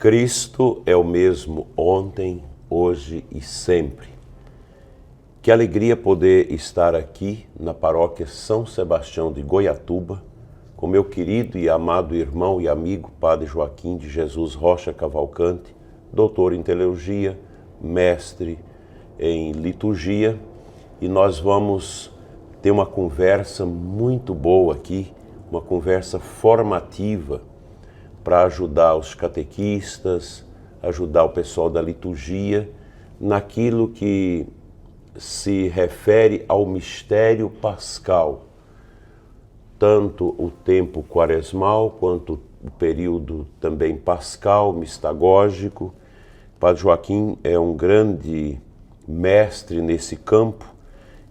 Cristo é o mesmo ontem, hoje e sempre. Que alegria poder estar aqui na paróquia São Sebastião de Goiatuba, com meu querido e amado irmão e amigo Padre Joaquim de Jesus Rocha Cavalcante, doutor em teologia, mestre em liturgia, e nós vamos ter uma conversa muito boa aqui, uma conversa formativa para ajudar os catequistas, ajudar o pessoal da liturgia naquilo que se refere ao mistério pascal, tanto o tempo quaresmal quanto o período também pascal, mistagógico. Padre Joaquim é um grande mestre nesse campo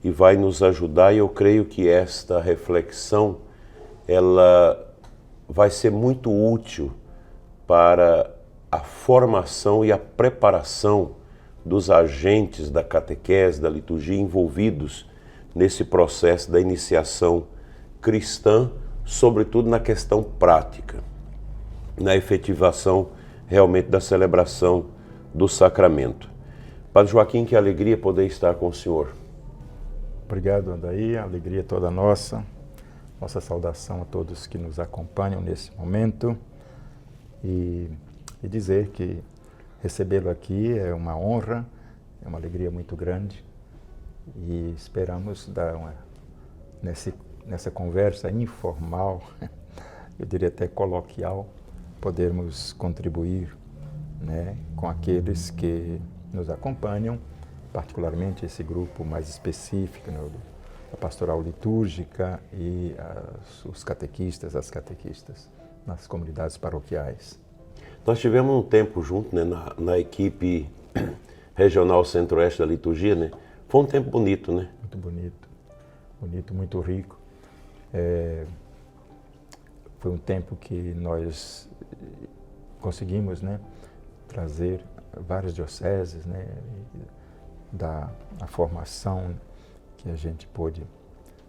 e vai nos ajudar, e eu creio que esta reflexão ela vai ser muito útil para a formação e a preparação dos agentes da catequese, da liturgia envolvidos nesse processo da iniciação cristã, sobretudo na questão prática, na efetivação realmente da celebração do sacramento. Padre Joaquim, que alegria poder estar com o senhor. Obrigado, Andaí, a alegria toda nossa. Nossa saudação a todos que nos acompanham nesse momento e dizer que recebê-lo aqui é uma honra, é uma alegria muito grande e esperamos nessa conversa informal, eu diria até coloquial, podermos contribuir, né, com aqueles que nos acompanham, particularmente esse grupo mais específico, né, a pastoral litúrgica e os catequistas, as catequistas nas comunidades paroquiais. Nós tivemos um tempo junto, né, na equipe regional centro-oeste da liturgia, né? Foi um tempo bonito, né? Muito bonito, muito rico. Foi um tempo que nós conseguimos, né, trazer várias dioceses, né, a formação que a gente pôde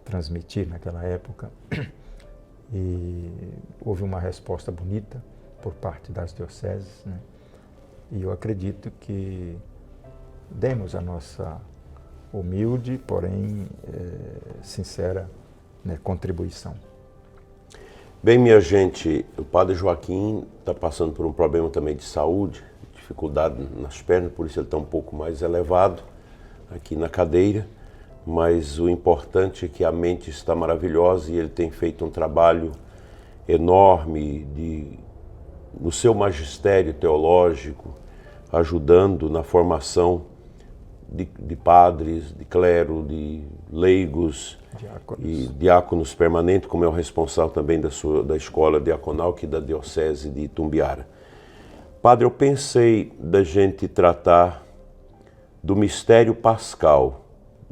transmitir naquela época, e houve uma resposta bonita por parte das dioceses, né? E eu acredito que demos a nossa humilde, porém sincera, né, contribuição. Bem, minha gente, o Padre Joaquim está passando por um problema também de saúde, dificuldade nas pernas, por isso ele está um pouco mais elevado aqui na cadeira. Mas o importante é que a mente está maravilhosa e ele tem feito um trabalho enorme no seu magistério teológico, ajudando na formação de padres, de clero, de leigos e diáconos permanentes, como é o responsável também da escola diaconal aqui da Diocese de Itumbiara. Padre, eu pensei da gente tratar do mistério pascal,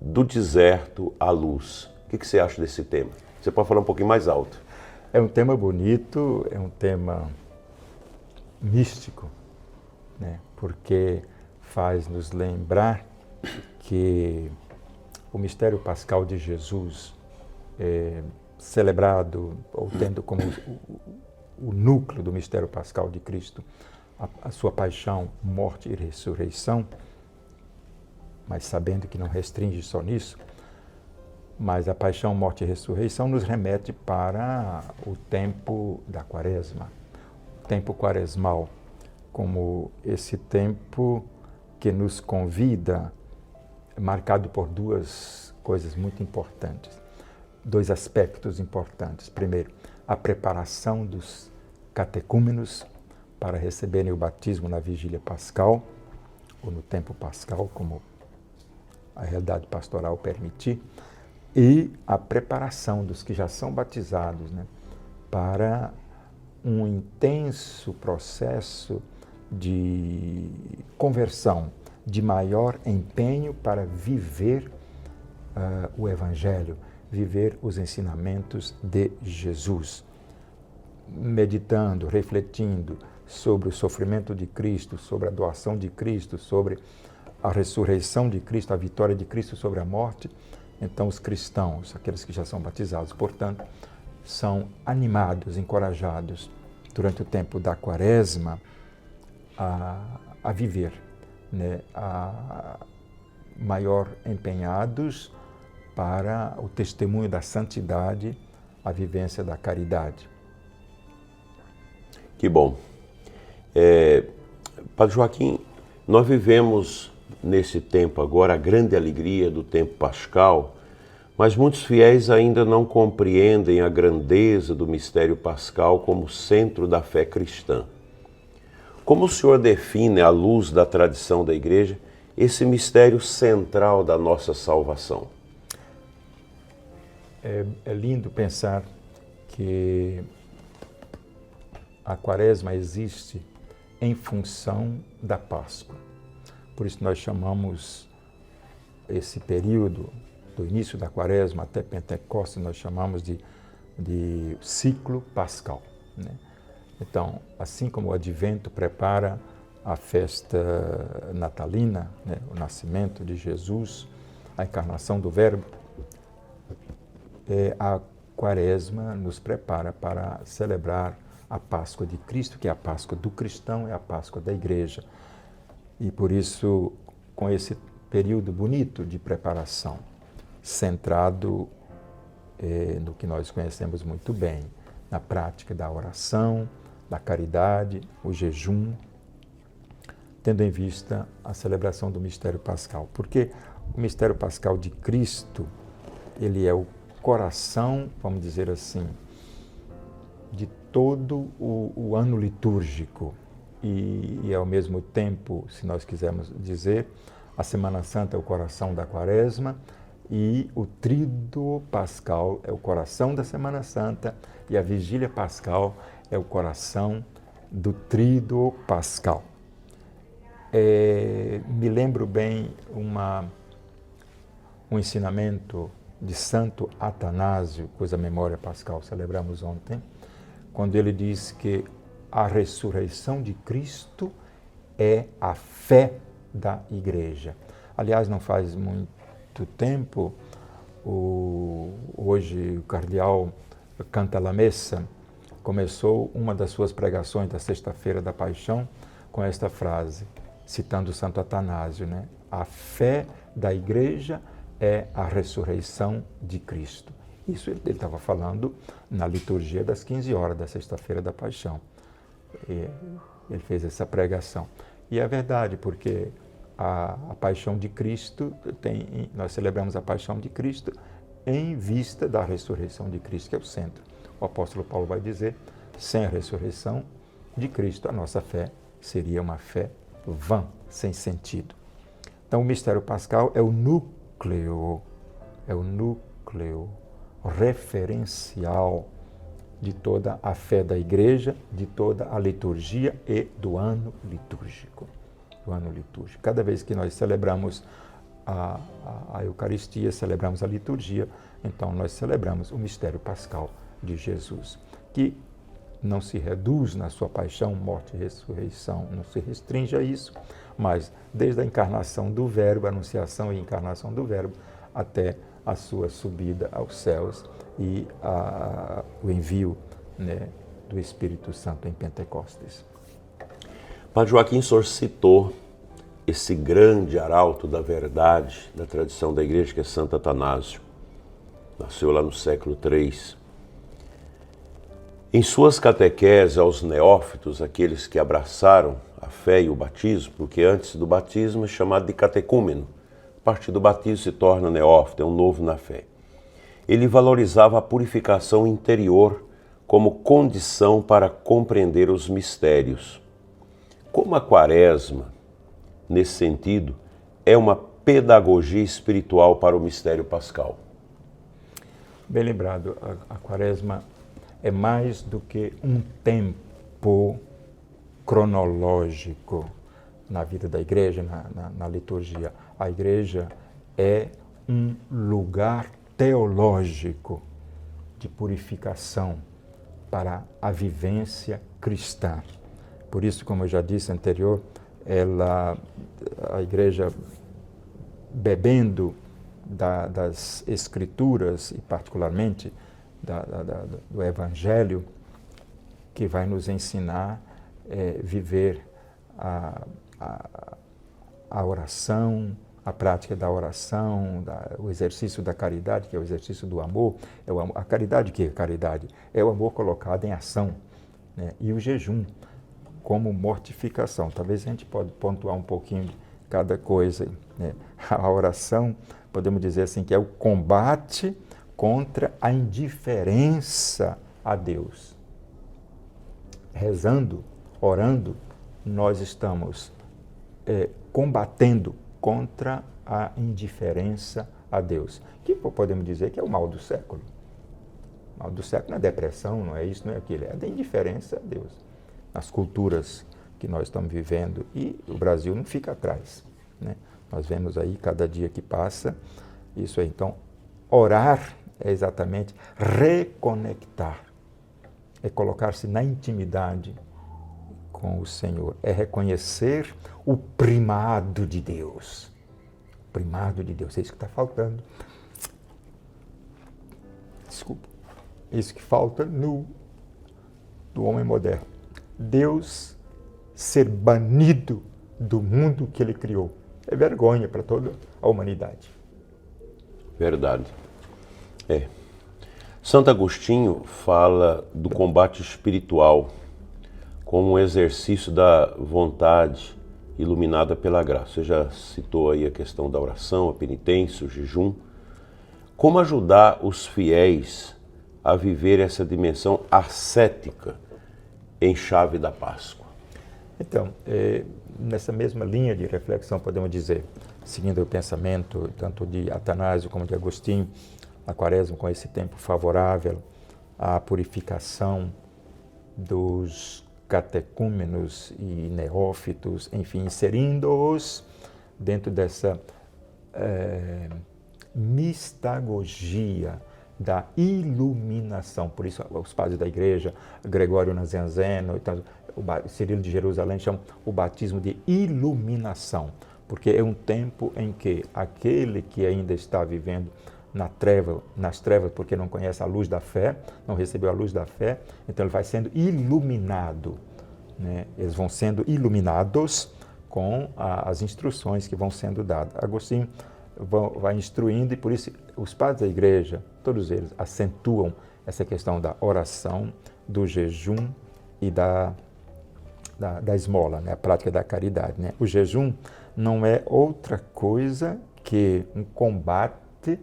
do deserto à luz. O que você acha desse tema? Você pode falar um pouquinho mais alto. É um tema bonito, é um tema místico, né? Porque faz nos lembrar que o mistério pascal de Jesus, celebrado, ou tendo como o núcleo do mistério pascal de Cristo, a sua paixão, morte e ressurreição, mas sabendo que não restringe só nisso, mas a paixão, morte e ressurreição nos remete para o tempo da quaresma, o tempo quaresmal, como esse tempo que nos convida, marcado por duas coisas muito importantes, dois aspectos importantes. Primeiro, a preparação dos catecúmenos para receberem o batismo na vigília pascal, ou no tempo pascal, como a realidade pastoral permitir, e a preparação dos que já são batizados, né, para um intenso processo de conversão, de maior empenho para viver o Evangelho, viver os ensinamentos de Jesus, meditando, refletindo sobre o sofrimento de Cristo, sobre a doação de Cristo, sobre a ressurreição de Cristo, a vitória de Cristo sobre a morte. Então os cristãos, aqueles que já são batizados, portanto, são animados, encorajados durante o tempo da quaresma a viver, né? Maior empenhados para o testemunho da santidade, a vivência da caridade. Que bom. Padre Joaquim, nós vivemos nesse tempo agora a grande alegria do tempo pascal, mas muitos fiéis ainda não compreendem a grandeza do mistério pascal como centro da fé cristã. Como o senhor define, à luz da tradição da Igreja, esse mistério central da nossa salvação? É lindo pensar que a Quaresma existe em função da Páscoa. Por isso nós chamamos esse período, do início da Quaresma até Pentecostes, nós chamamos de ciclo pascal, né? Então, assim como o Advento prepara a festa natalina, né, o nascimento de Jesus, a encarnação do Verbo, a Quaresma nos prepara para celebrar a Páscoa de Cristo, que é a Páscoa do cristão, é a Páscoa da Igreja. E por isso, com esse período bonito de preparação, centrado no que nós conhecemos muito bem, na prática da oração, da caridade, o jejum, tendo em vista a celebração do mistério pascal. Porque o mistério pascal de Cristo, ele é o coração, vamos dizer assim, de todo o ano litúrgico e ao mesmo tempo, se nós quisermos dizer, a Semana Santa é o coração da Quaresma e o Tríduo Pascal é o coração da Semana Santa e a Vigília Pascal é o coração do Tríduo Pascal. Me lembro bem um ensinamento de Santo Atanásio, cuja memória pascal celebramos ontem, quando ele diz que a ressurreição de Cristo é a fé da Igreja. Aliás, não faz muito tempo, hoje o cardeal Cantalamessa começou uma das suas pregações da Sexta-feira da Paixão com esta frase, citando Santo Atanásio, né? A fé da Igreja é a ressurreição de Cristo. Isso ele estava falando na liturgia das 15 horas da Sexta-feira da Paixão. Ele fez essa pregação. E é verdade, porque a Paixão de Cristo, nós celebramos a Paixão de Cristo em vista da ressurreição de Cristo, que é o centro. O apóstolo Paulo vai dizer, sem a ressurreição de Cristo, a nossa fé seria uma fé vã, sem sentido. Então, o mistério pascal é o núcleo referencial de toda a fé da Igreja, de toda a liturgia e do ano litúrgico. Cada vez que nós celebramos a Eucaristia, celebramos a liturgia, então nós celebramos o mistério pascal de Jesus, que não se reduz na sua paixão, morte e ressurreição, não se restringe a isso, mas desde a encarnação do Verbo, a anunciação e encarnação do Verbo, até a sua subida aos céus e o envio, né, do Espírito Santo em Pentecostes. Padre Joaquim, o senhor citou esse grande arauto da verdade da tradição da Igreja, que é Santo Atanásio. Nasceu lá no século III. Em suas catequeses aos neófitos, aqueles que abraçaram a fé e o batismo, porque antes do batismo é chamado de catecúmeno, a partir do batismo se torna neófito, é um novo na fé. Ele valorizava a purificação interior como condição para compreender os mistérios. Como a Quaresma, nesse sentido, é uma pedagogia espiritual para o mistério pascal? Bem lembrado, a Quaresma é mais do que um tempo cronológico na vida da Igreja, na liturgia. A Igreja é um lugar teológico de purificação para a vivência cristã. Por isso, como eu já disse anterior, a Igreja, bebendo das Escrituras, e particularmente do Evangelho, que vai nos ensinar viver a, a oração, a prática da oração, o exercício da caridade, que é o exercício do amor. A caridade, que é caridade? É o amor colocado em ação, né? E o jejum como mortificação. Talvez a gente pode pontuar um pouquinho de cada coisa, né? A oração, podemos dizer assim, que é o combate contra a indiferença a Deus. Rezando, orando, nós estamos combatendo contra a indiferença a Deus, que podemos dizer que é o mal do século. O mal do século não é depressão, não é isso, não é aquilo, é a indiferença a Deus. As culturas que nós estamos vivendo, e o Brasil não fica atrás, né? Nós vemos aí, cada dia que passa, isso aí. Então, orar é exatamente reconectar, é colocar-se na intimidade com o Senhor, é reconhecer o primado de Deus. Primado de Deus, é isso que está faltando. Desculpa. Isso que falta do homem moderno. Deus ser banido do mundo que ele criou. É vergonha para toda a humanidade. Verdade. Santo Agostinho fala do combate espiritual como um exercício da vontade iluminada pela graça. Você já citou aí a questão da oração, a penitência, o jejum. Como ajudar os fiéis a viver essa dimensão ascética em chave da Páscoa? Então, nessa mesma linha de reflexão, podemos dizer, seguindo o pensamento tanto de Atanásio como de Agostinho, a Quaresma com esse tempo favorável à purificação dos catecúmenos e neófitos, enfim, inserindo-os dentro dessa mistagogia da iluminação. Por isso, os padres da igreja, Gregório Nazianzeno, o Cirilo de Jerusalém, chamam o batismo de iluminação, porque é um tempo em que aquele que ainda está vivendo nas trevas, porque não conhece a luz da fé, não recebeu a luz da fé, então ele vai sendo iluminado, né? Eles vão sendo iluminados com as instruções que vão sendo dadas. Agostinho vai instruindo, e por isso os padres da igreja, todos eles acentuam essa questão da oração, do jejum e da esmola, né? A prática da caridade, né? O jejum não é outra coisa que um combate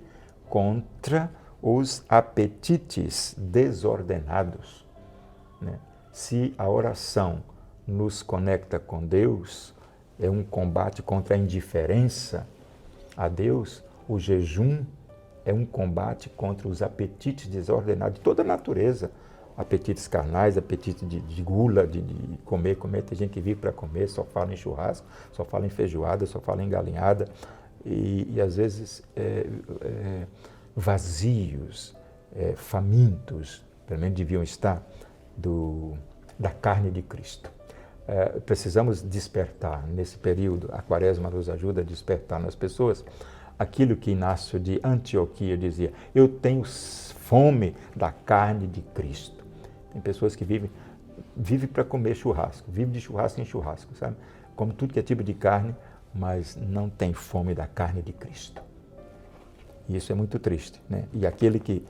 contra os apetites desordenados, né? Se a oração nos conecta com Deus, é um combate contra a indiferença a Deus. O jejum é um combate contra os apetites desordenados de toda a natureza, apetites carnais, apetite de gula, de comer. Tem gente que vive para comer, só fala em churrasco, só fala em feijoada, só fala em galinhada, e às vezes vazios, famintos, pelo menos deviam estar, da carne de Cristo. Precisamos despertar nesse período. A Quaresma nos ajuda a despertar nas pessoas aquilo que Inácio de Antioquia dizia: eu tenho fome da carne de Cristo. Tem pessoas que vivem para comer churrasco, vivem de churrasco em churrasco, sabe? Como tudo que é tipo de carne, mas não tem fome da carne de Cristo. E isso é muito triste, né? E aquele que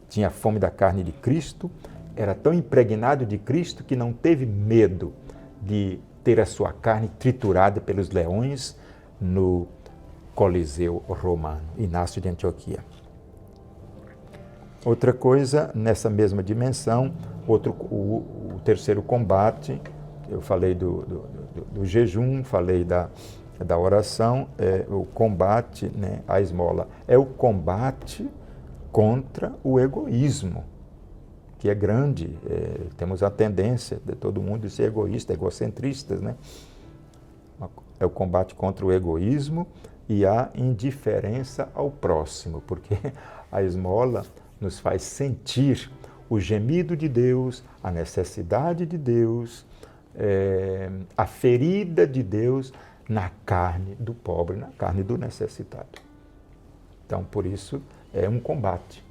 tinha fome da carne de Cristo era tão impregnado de Cristo que não teve medo de ter a sua carne triturada pelos leões no Coliseu romano. Inácio de Antioquia. Outra coisa, nessa mesma dimensão, o terceiro combate, eu falei do jejum, falei da oração, o combate, né, à esmola, é o combate contra o egoísmo, que é grande. Temos a tendência de todo mundo ser egoísta, egocentristas, né? É o combate contra o egoísmo e a indiferença ao próximo, porque a esmola nos faz sentir o gemido de Deus, a necessidade de Deus, a ferida de Deus na carne do pobre, na carne do necessitado. Então, por isso, é um combate.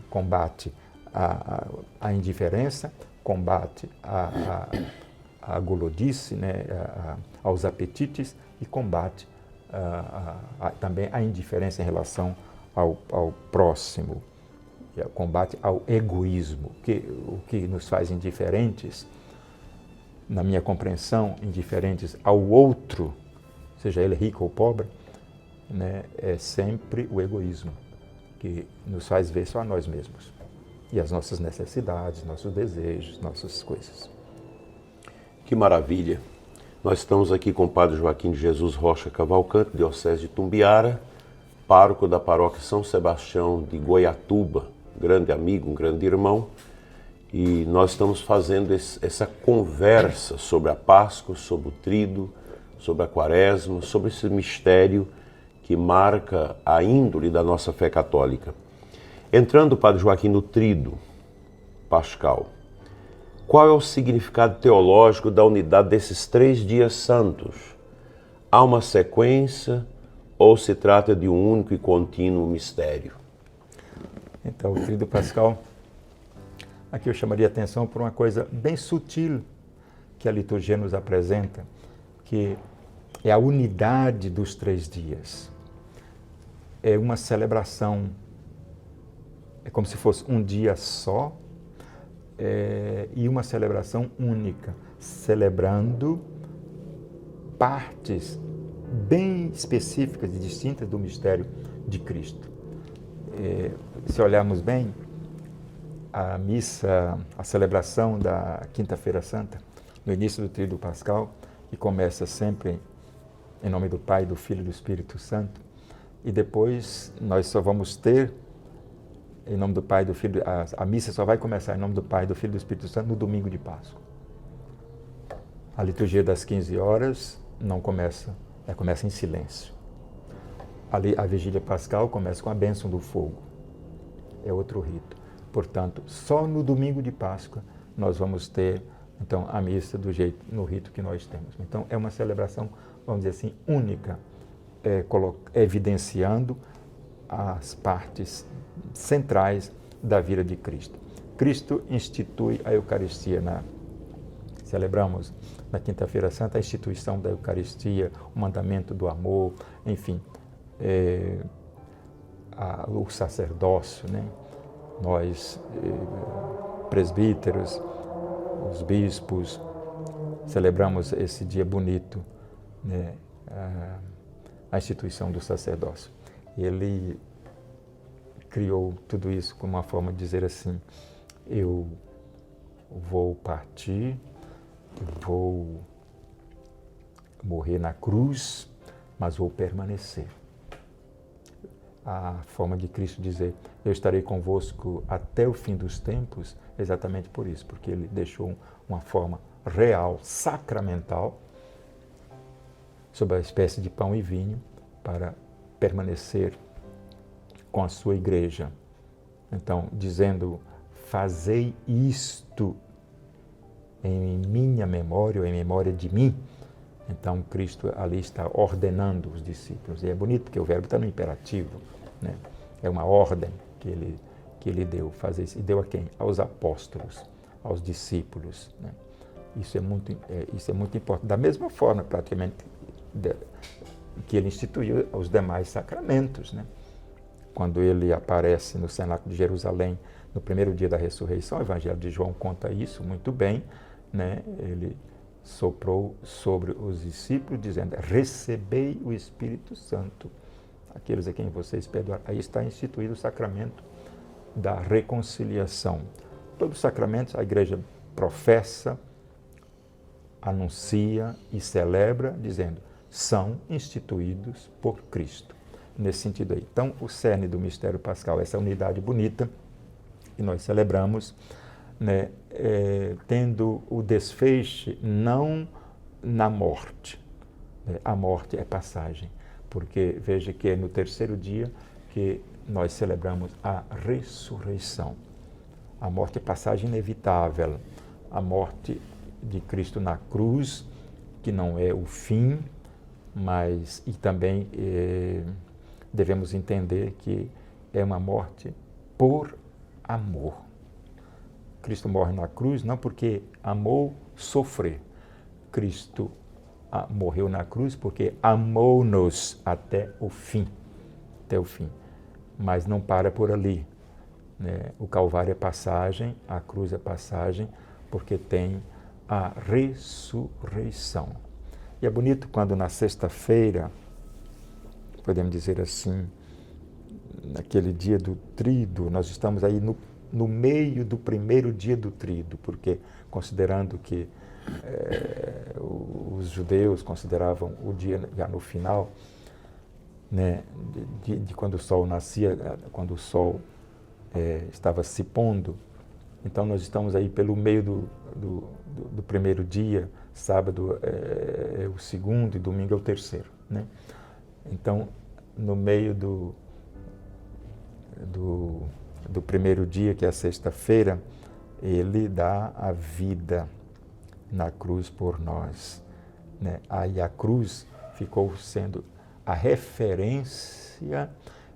Combate a indiferença, combate à gulodice, né, aos apetites, e combate também a indiferença em relação ao próximo, combate ao egoísmo, o que nos faz indiferentes, na minha compreensão, indiferentes ao outro, seja ele rico ou pobre, né, é sempre o egoísmo, que nos faz ver só a nós mesmos e as nossas necessidades, nossos desejos, nossas coisas. Que maravilha! Nós estamos aqui com o Padre Joaquim de Jesus Rocha Cavalcante, diocese de Tumbiara, pároco da paróquia São Sebastião de Goiatuba, grande amigo, um grande irmão, e nós estamos fazendo essa conversa sobre a Páscoa, sobre o Tríduo, sobre a Quaresma, sobre esse mistério que marca a índole da nossa fé católica. Entrando, Padre Joaquim, no Tríduo pascal, qual é o significado teológico da unidade desses 3 dias santos? Há uma sequência ou se trata de um único e contínuo mistério? Então, o Tríduo pascal, aqui eu chamaria a atenção por uma coisa bem sutil que a liturgia nos apresenta, que é a unidade dos 3 dias. É uma celebração, é como se fosse um dia só, e uma celebração única, celebrando partes bem específicas e distintas do mistério de Cristo. Se olharmos bem, a missa, a celebração da Quinta-feira Santa, no início do Tríduo pascal, que começa sempre em nome do Pai, do Filho e do Espírito Santo, e depois nós só vamos ter em nome do Pai, do Filho, a missa só vai começar em nome do Pai, do Filho e do Espírito Santo no domingo de Páscoa. A liturgia das 15 horas não começa, começa em silêncio. A vigília pascal começa com a bênção do fogo. É outro rito. Portanto, só no domingo de Páscoa nós vamos ter, então, a missa no rito que nós temos. Então, é uma celebração, vamos dizer assim, única, evidenciando as partes centrais da vida de Cristo. Cristo institui a Eucaristia. Celebramos na Quinta-feira Santa a instituição da Eucaristia, o mandamento do amor, enfim, o sacerdócio, né? Nós, presbíteros, os bispos, celebramos esse dia bonito, né? A instituição do sacerdócio. Ele criou tudo isso como uma forma de dizer assim: eu vou partir, vou morrer na cruz, mas vou permanecer. A forma de Cristo dizer: eu estarei convosco até o fim dos tempos, exatamente por isso, porque ele deixou uma forma real, sacramental, sob a espécie de pão e vinho, para permanecer com a sua igreja. Então, dizendo: fazei isto em minha memória, ou em memória de mim. Então, Cristo ali está ordenando os discípulos. E é bonito porque o verbo está no imperativo, né? É uma ordem que ele deu. Fazer isso. E deu a quem? Aos apóstolos, aos discípulos, né? Isso é muito importante. Da mesma forma, praticamente, que ele instituiu os demais sacramentos, né? Quando ele aparece no cenáculo de Jerusalém no primeiro dia da ressurreição, o Evangelho de João conta isso muito bem, né? Ele soprou sobre os discípulos, dizendo: recebei o Espírito Santo, aqueles a quem vocês perdoaram. Aí está instituído o sacramento da reconciliação. Todos os sacramentos a igreja professa, anuncia e celebra, dizendo: são instituídos por Cristo. Nesse sentido aí. Então, o cerne do mistério pascal, essa unidade bonita que nós celebramos, né, tendo o desfecho não na morte. A morte é passagem, porque veja que é no terceiro dia que nós celebramos a ressurreição. A morte é passagem inevitável. A morte de Cristo na cruz, que não é o fim, mas e também devemos entender que é uma morte por amor. Cristo morre na cruz não porque amou sofrer, Cristo morreu na cruz porque amou-nos até o fim. Até o fim. Mas não para por ali, né? O Calvário é passagem, a cruz é passagem, porque tem a ressurreição. E é bonito quando na sexta-feira, podemos dizer assim, naquele dia do tríduo, nós estamos aí no meio do primeiro dia do tríduo, porque considerando que os judeus consideravam o dia já no final, né, de quando o sol nascia, quando o sol estava se pondo. Então nós estamos aí pelo meio do primeiro dia, sábado é o segundo e domingo é o terceiro, né? Então, no meio do primeiro dia, que é a sexta-feira, ele dá a vida na cruz por nós, né? Aí a cruz ficou sendo a referência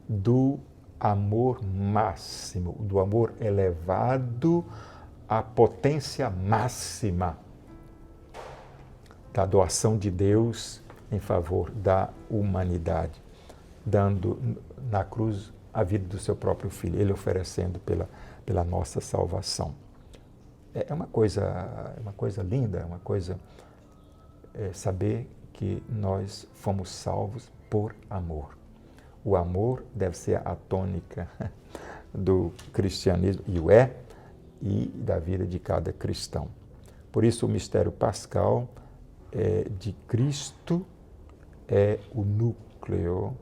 do amor máximo, do amor elevado à potência máxima da doação de Deus em favor da humanidade, dando na cruz a vida do seu próprio Filho, ele oferecendo pela nossa salvação. É uma coisa linda, é uma coisa saber que nós fomos salvos por amor. O amor deve ser a tônica do cristianismo, e da vida de cada cristão. Por isso o mistério pascal de Cristo é o núcleo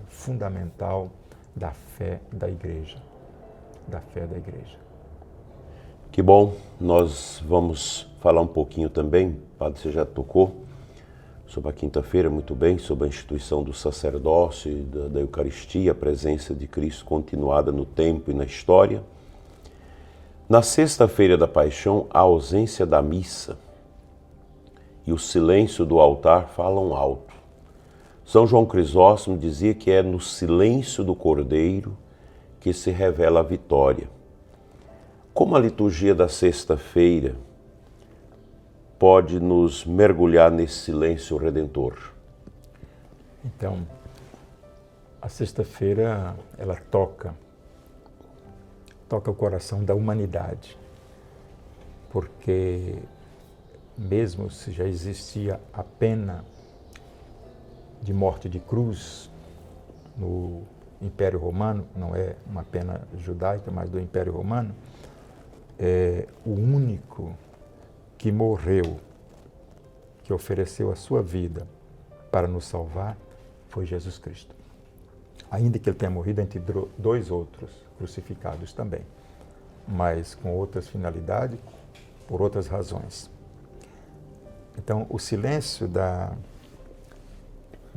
fundamental da fé da Igreja. Da fé da Igreja. Que bom, nós vamos falar um pouquinho também, Padre, você já tocou, sobre a quinta-feira, muito bem, sobre a instituição do sacerdócio e da Eucaristia, a presença de Cristo continuada no tempo e na história. Na sexta-feira da Paixão, a ausência da missa e o silêncio do altar falam alto. São João Crisóstomo dizia que é no silêncio do Cordeiro que se revela a vitória. Como a liturgia da sexta-feira pode nos mergulhar nesse silêncio redentor? Então, a sexta-feira, ela toca o coração da humanidade, porque mesmo se já existia a pena de morte de cruz no Império Romano, não é uma pena judaica, mas do Império Romano, o único que morreu, que ofereceu a sua vida para nos salvar, foi Jesus Cristo. Ainda que ele tenha morrido entre dois outros crucificados também, mas com outras finalidades, por outras razões. Então, o silêncio da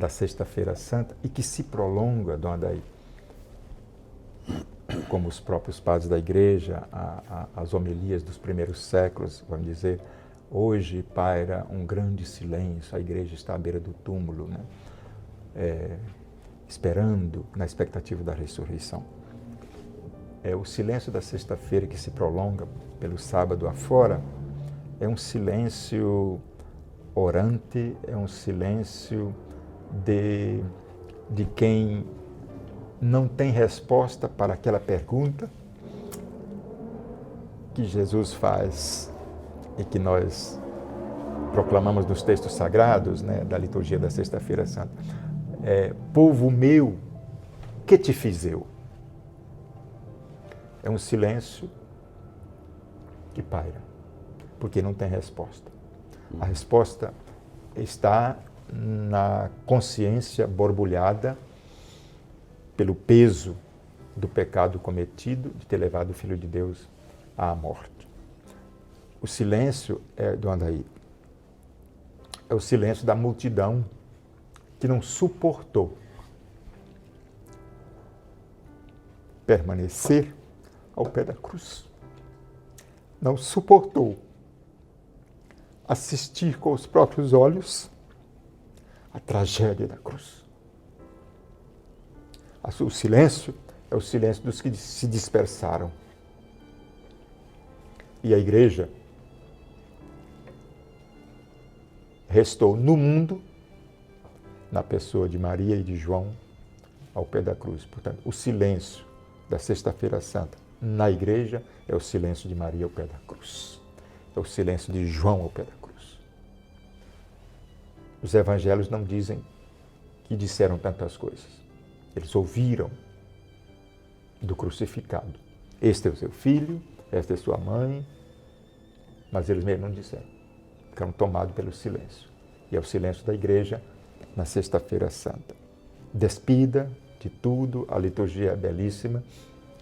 Sexta-feira Santa, e que se prolonga, Dona Daí, como os próprios padres da Igreja, as homilias dos primeiros séculos, vamos dizer, hoje paira um grande silêncio, a Igreja está à beira do túmulo, né? Esperando, na expectativa da ressurreição. O silêncio da sexta-feira, que se prolonga pelo sábado afora, é um silêncio orante, é um silêncio de quem não tem resposta para aquela pergunta que Jesus faz e que nós proclamamos nos textos sagrados, né, da liturgia da Sexta-feira Santa. Povo meu, que te fiz eu? É um silêncio que paira, porque não tem resposta. A resposta está na consciência borbulhada pelo peso do pecado cometido, de ter levado o Filho de Deus à morte. O silêncio, do Andaí, é o silêncio da multidão que não suportou permanecer ao pé da cruz. Não suportou assistir com os próprios olhos a tragédia da cruz. O silêncio é o silêncio dos que se dispersaram. E a Igreja restou no mundo, na pessoa de Maria e de João, ao pé da cruz. Portanto, o silêncio da Sexta-feira Santa na igreja é o silêncio de Maria ao pé da cruz. É o silêncio de João ao pé da cruz. Os evangelhos não dizem que disseram tantas coisas. Eles ouviram do crucificado. Este é o seu filho, esta é sua mãe, mas eles mesmo não disseram. Ficaram tomados pelo silêncio. E é o silêncio da igreja na Sexta-feira Santa. Despida de tudo, a liturgia é belíssima,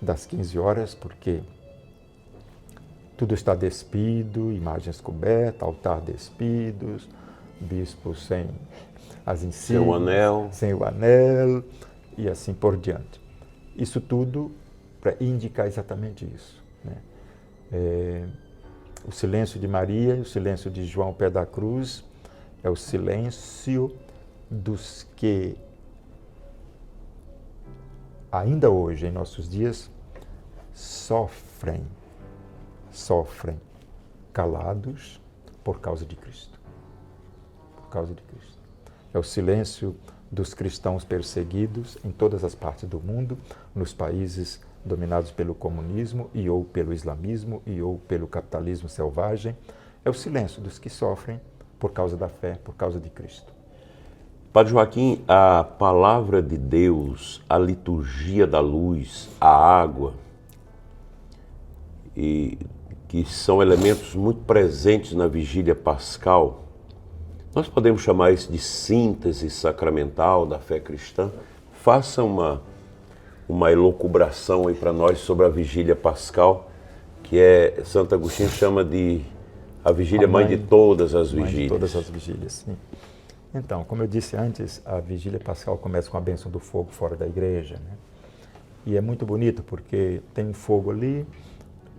das 15 horas, porque tudo está despido, imagens cobertas, altar despidos, bispos sem as insígnias, sem o anel, e assim por diante. Isso tudo para indicar exatamente isso, né? O silêncio de Maria e o silêncio de João ao pé da cruz é o silêncio dos que ainda hoje, em nossos dias, sofrem calados por causa de Cristo. Por causa de Cristo. É o silêncio dos cristãos perseguidos em todas as partes do mundo, nos países dominados pelo comunismo e ou pelo islamismo e ou pelo capitalismo selvagem. É o silêncio dos que sofrem por causa da fé, por causa de Cristo. Padre Joaquim, a palavra de Deus, a liturgia da luz, a água, e que são elementos muito presentes na vigília pascal, nós podemos chamar isso de síntese sacramental da fé cristã. Faça uma elucubração aí para nós sobre a vigília pascal, que Santo Agostinho chama de a vigília mãe de todas as vigílias. Mãe de todas as vigílias, sim. Então, como eu disse antes, a vigília pascal começa com a bênção do fogo fora da igreja, né? E é muito bonito porque tem um fogo ali,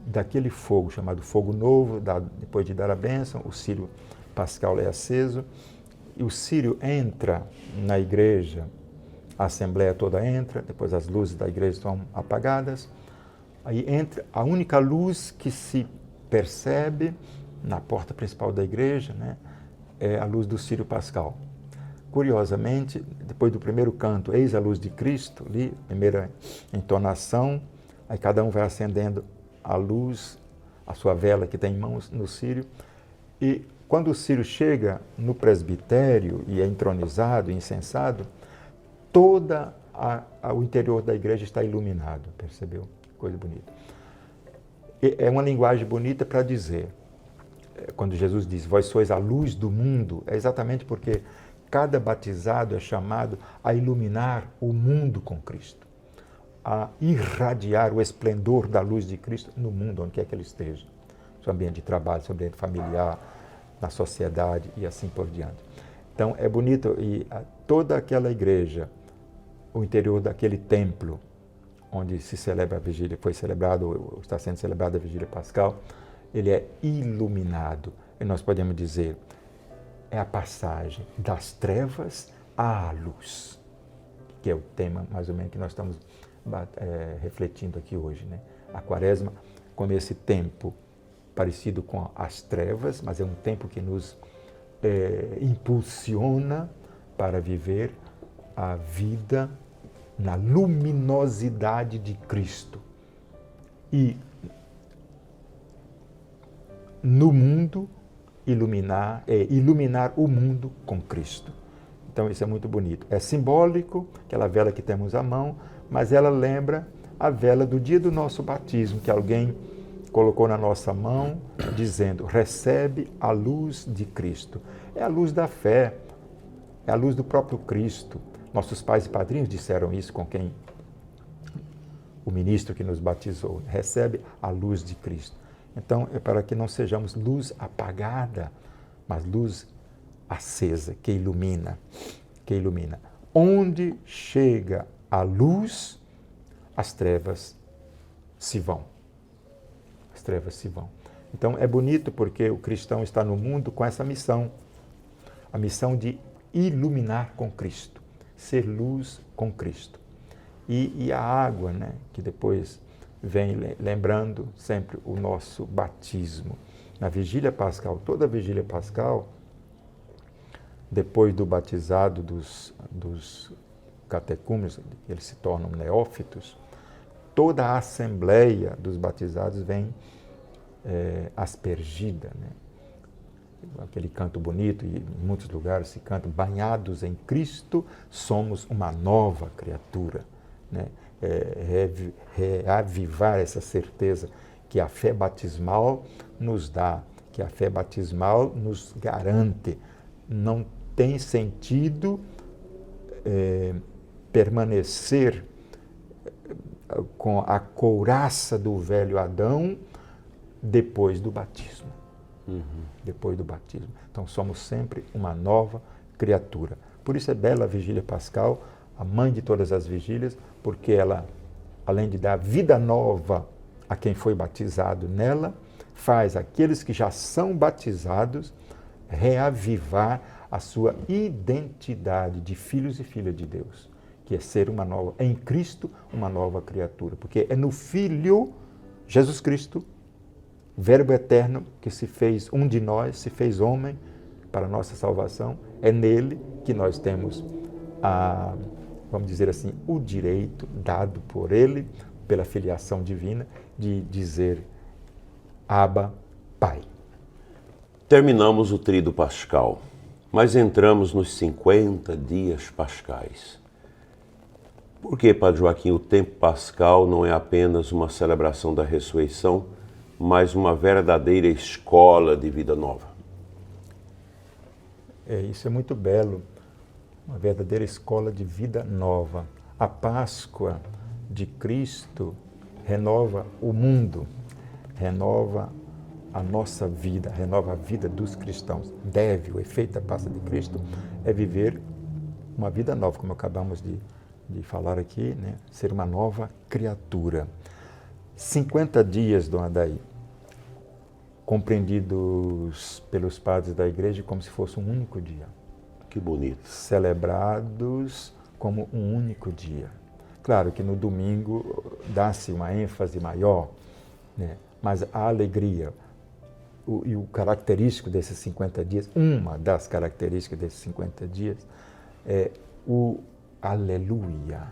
daquele fogo chamado fogo novo, depois de dar a bênção, o círio pascal é aceso, e o círio entra na igreja, a assembleia toda entra, depois as luzes da igreja estão apagadas, aí entra a única luz que se percebe na porta principal da igreja, né, é a luz do círio pascal. Curiosamente, depois do primeiro canto, eis a luz de Cristo, ali, primeira entonação, aí cada um vai acendendo a luz, a sua vela que tem em mãos no círio, e quando o círio chega no presbitério e é entronizado, incensado, todo o interior da igreja está iluminado, percebeu? Coisa bonita. E é uma linguagem bonita para dizer, quando Jesus diz, vós sois a luz do mundo, é exatamente porque cada batizado é chamado a iluminar o mundo com Cristo, a irradiar o esplendor da luz de Cristo no mundo, onde quer que ele esteja, no seu ambiente de trabalho, no seu ambiente familiar, na sociedade e assim por diante. Então é bonito, e toda aquela igreja, o interior daquele templo, onde se celebra a vigília, foi celebrado, ou está sendo celebrada a vigília pascal, ele é iluminado, e nós podemos dizer, é a passagem das trevas à luz, que é o tema mais ou menos que nós estamos refletindo aqui hoje, né? A Quaresma, como esse tempo parecido com as trevas, mas é um tempo que nos impulsiona para viver a vida na luminosidade de Cristo e no mundo iluminar o mundo com Cristo. Então isso é muito bonito. É simbólico, aquela vela que temos à mão, mas ela lembra a vela do dia do nosso batismo, que alguém colocou na nossa mão, dizendo, recebe a luz de Cristo. É a luz da fé, é a luz do próprio Cristo. Nossos pais e padrinhos disseram isso com quem o ministro que nos batizou, recebe a luz de Cristo. Então, é para que não sejamos luz apagada, mas luz acesa, que ilumina, que ilumina. Onde chega a luz, as trevas se vão. As trevas se vão. Então, é bonito porque o cristão está no mundo com essa missão, a missão de iluminar com Cristo, ser luz com Cristo. E a água, né, que depois vem lembrando sempre o nosso batismo. Na vigília pascal, toda vigília pascal, depois do batizado dos catecúmenos, eles se tornam neófitos, toda a assembleia dos batizados vem aspergida, né? Aquele canto bonito, e em muitos lugares se canta, banhados em Cristo, somos uma nova criatura, né? Reavivar essa certeza que a fé batismal nos dá, que a fé batismal nos garante. Não tem sentido permanecer com a couraça do velho Adão depois do batismo. Depois do batismo. Então somos sempre uma nova criatura. Por isso é bela a Vigília Pascal, a mãe de todas as vigílias, porque ela, além de dar vida nova a quem foi batizado nela, faz aqueles que já são batizados reavivar a sua identidade de filhos e filhas de Deus, que é ser uma nova, em Cristo, uma nova criatura. Porque é no Filho, Jesus Cristo, Verbo eterno, que se fez um de nós, se fez homem para a nossa salvação. É nele que nós temos, vamos dizer assim, o direito dado por ele, pela filiação divina, de dizer Abba, Pai. Terminamos o Tríduo Pascal, mas entramos nos 50 dias pascais. Por que, Padre Joaquim, o tempo pascal não é apenas uma celebração da ressurreição, mas uma verdadeira escola de vida nova? Isso é muito belo, uma verdadeira escola de vida nova. A Páscoa de Cristo renova o mundo, renova a nossa vida, renova a vida dos cristãos. O efeito da Páscoa de Cristo é viver uma vida nova, como acabamos de falar aqui, né? Ser uma nova criatura. 50 dias, Dona Adair, compreendidos pelos padres da igreja como se fosse um único dia. Que bonito. Celebrados como um único dia. Claro que no domingo dá-se uma ênfase maior, né? Mas a alegria, o característico desses 50 dias, uma das características desses 50 dias é o aleluia,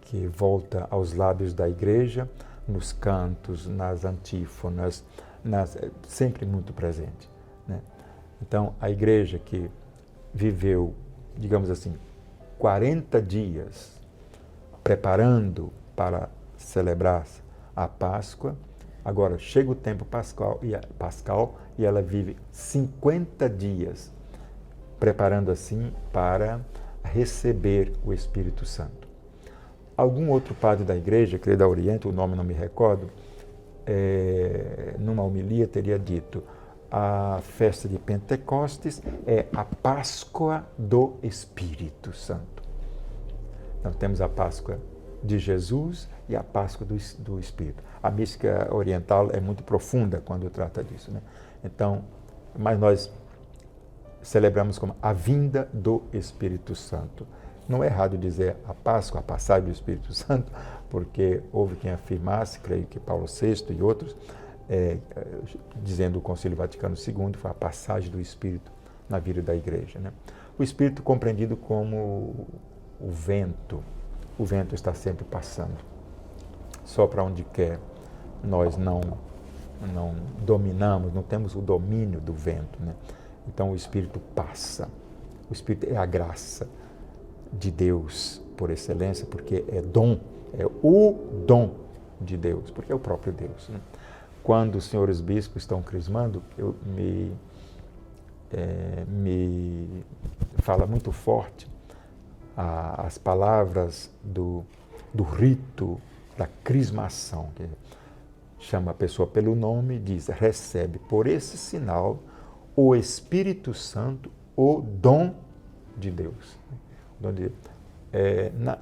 que volta aos lábios da igreja, nos cantos, nas antífonas, sempre muito presente, né? Então, a igreja que viveu, digamos assim, 40 dias preparando para celebrar a Páscoa, agora chega o tempo pascal e ela vive 50 dias preparando assim para receber o Espírito Santo. Algum outro padre da igreja, creio da Oriente, o nome não me recordo, numa homilia teria dito: a festa de Pentecostes é a Páscoa do Espírito Santo. Então temos a Páscoa de Jesus e a Páscoa do Espírito. A mística oriental é muito profunda quando trata disso, né? Então, mas nós celebramos como a vinda do Espírito Santo. Não é errado dizer a Páscoa, a passagem do Espírito Santo, porque houve quem afirmasse, creio que Paulo VI e outros, dizendo o Concílio Vaticano II, foi a passagem do Espírito na vida da igreja, né? O Espírito compreendido como o vento está sempre passando, só para onde quer. Nós não dominamos, não temos o domínio do vento, né? Então o Espírito passa. O Espírito é a graça de Deus por excelência, porque é dom, é o dom de Deus, porque é o próprio Deus, né? Quando os senhores bispos estão crismando, me fala muito forte as palavras do rito da crismação, que chama a pessoa pelo nome e diz: recebe por esse sinal o Espírito Santo, o dom de Deus.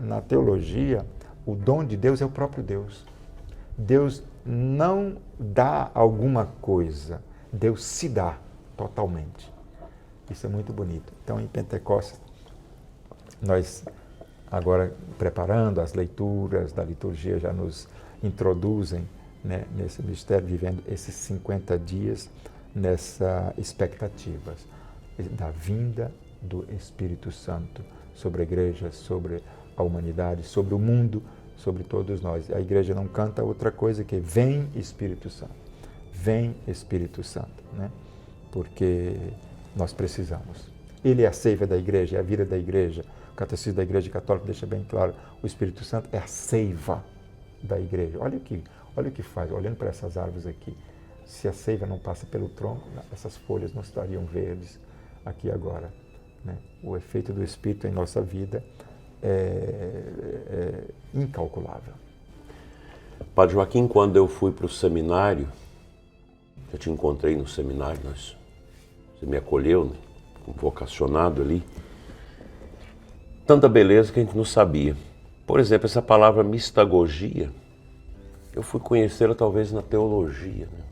Na teologia, o dom de Deus é o próprio Deus. Deus não dá alguma coisa, Deus se dá totalmente. Isso é muito bonito. Então, em Pentecostes, nós agora preparando as leituras da liturgia já nos introduzem, né, nesse mistério, vivendo esses 50 dias nessa expectativa da vinda do Espírito Santo sobre a igreja, sobre a humanidade, sobre o mundo, sobre todos nós. A igreja não canta outra coisa que vem Espírito Santo. Vem Espírito Santo, né? Porque nós precisamos. Ele é a seiva da igreja, é a vida da igreja. O Catecismo da Igreja Católica deixa bem claro, o Espírito Santo é a seiva da igreja. Olha o que faz, olhando para essas árvores aqui. Se a seiva não passa pelo tronco, essas folhas não estariam verdes aqui agora, né? O efeito do Espírito em nossa vida é incalculável. Padre Joaquim, quando eu fui para o seminário, eu te encontrei no seminário, você me acolheu, né, vocacionado ali, tanta beleza que a gente não sabia. Por exemplo, essa palavra mistagogia, eu fui conhecê-la talvez na teologia, né,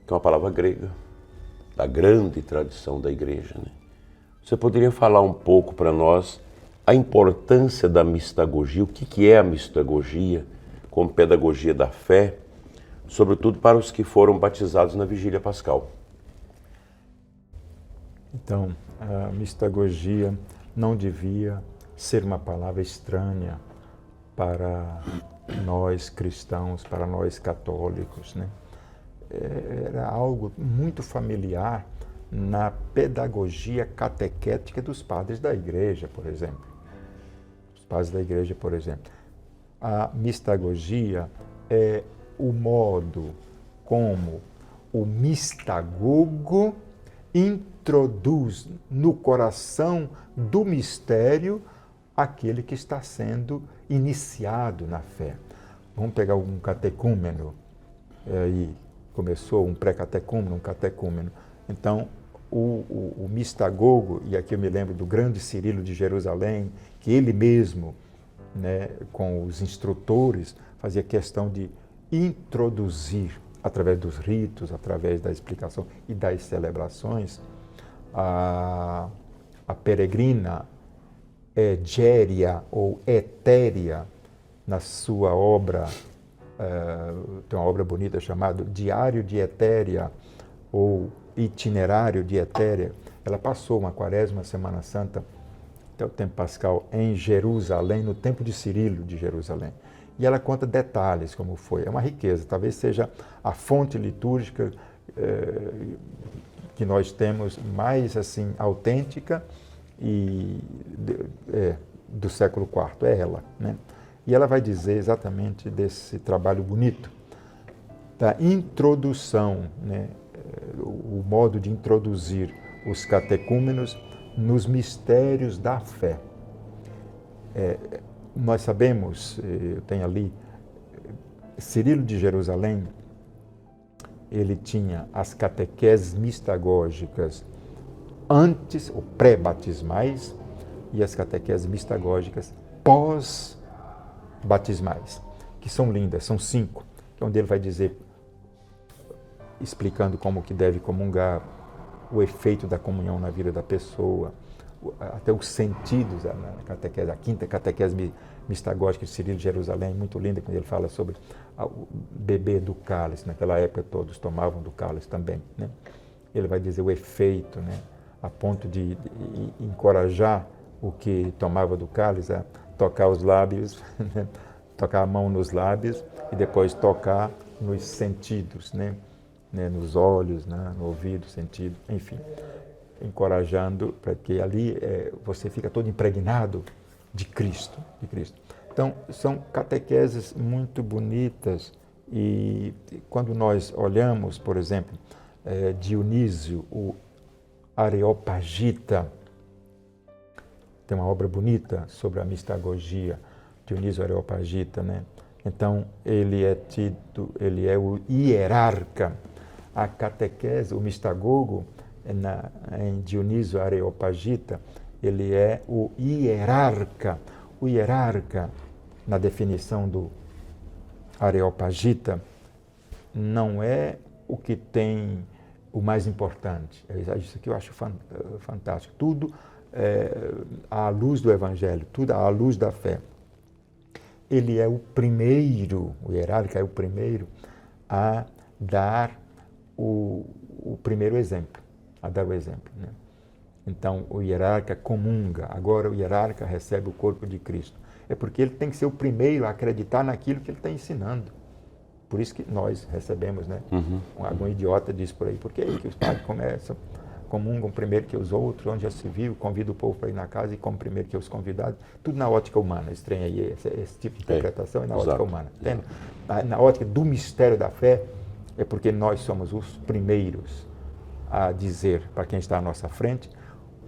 que é uma palavra grega, da grande tradição da igreja, né? Você poderia falar um pouco para nós a importância da mistagogia, o que é a mistagogia como pedagogia da fé, sobretudo para os que foram batizados na Vigília Pascal? Então, a mistagogia não devia ser uma palavra estranha para nós cristãos, para nós católicos, né? Era algo muito familiar na pedagogia catequética dos padres da igreja, por exemplo. Os padres da igreja, por exemplo. A mistagogia é o modo como o mistagogo introduz no coração do mistério aquele que está sendo iniciado na fé. Vamos pegar um catecúmeno, aí começou um pré-catecúmeno, um catecúmeno. Então, o mistagogo, e aqui eu me lembro do grande Cirilo de Jerusalém, que ele mesmo, né, com os instrutores, fazia questão de introduzir, através dos ritos, através da explicação e das celebrações, a peregrina egéria ou etérea, na sua obra, tem uma obra bonita chamada Diário de Etérea, ou Itinerário de Etérea. Ela passou uma quaresma, uma Semana Santa, até o tempo pascal, em Jerusalém, no templo de Cirilo de Jerusalém. E ela conta detalhes como foi. É uma riqueza, talvez seja a fonte litúrgica que nós temos mais assim autêntica e do século IV, é ela, né? E ela vai dizer exatamente desse trabalho bonito, da introdução, né? O modo de introduzir os catecúmenos nos mistérios da fé. Nós sabemos, eu tenho ali, Cirilo de Jerusalém, ele tinha as catequeses mistagógicas antes, ou pré-batismais, e as catequeses mistagógicas pós-batismais, que são lindas, são 5, onde ele vai dizer, explicando como que deve comungar, o efeito da comunhão na vida da pessoa, até os sentidos, na catequese, a quinta catequese mistagógica de Cirilo de Jerusalém, muito linda, quando ele fala sobre o beber do cálice. Naquela época todos tomavam do cálice também, né? Ele vai dizer o efeito, né? A ponto de encorajar o que tomava do cálice a tocar os lábios, né? Tocar a mão nos lábios e depois tocar nos sentidos, né? Nos olhos, né? No ouvido, sentido, enfim, encorajando para que ali você fica todo impregnado de Cristo, de Cristo. Então, são catequeses muito bonitas e quando nós olhamos, por exemplo, Dionísio, o Areopagita, tem uma obra bonita sobre a mistagogia, Dionísio Areopagita, né? Então, ele é o hierarca. A catequese, o mistagogo, em Dionísio Areopagita, ele é o hierarca. O hierarca, na definição do Areopagita, não é o que tem o mais importante. Isso aqui eu acho fantástico. Tudo à luz do Evangelho, tudo à luz da fé. Ele é o primeiro, o hierarca é o primeiro a dar o primeiro exemplo, a dar o exemplo, né? Então, o hierarca comunga. Agora, o hierarca recebe o corpo de Cristo. É porque ele tem que ser o primeiro a acreditar naquilo que ele está ensinando. Por isso que nós recebemos, né? Algum idiota diz por aí, por que os padres começam, comungam primeiro que os outros, onde já se viu, convida o povo para ir na casa e come primeiro que os convidados. Tudo na ótica humana, estranho aí, esse tipo de interpretação é na ótica humana. Entende? Na ótica do mistério da fé, é porque nós somos os primeiros a dizer para quem está à nossa frente,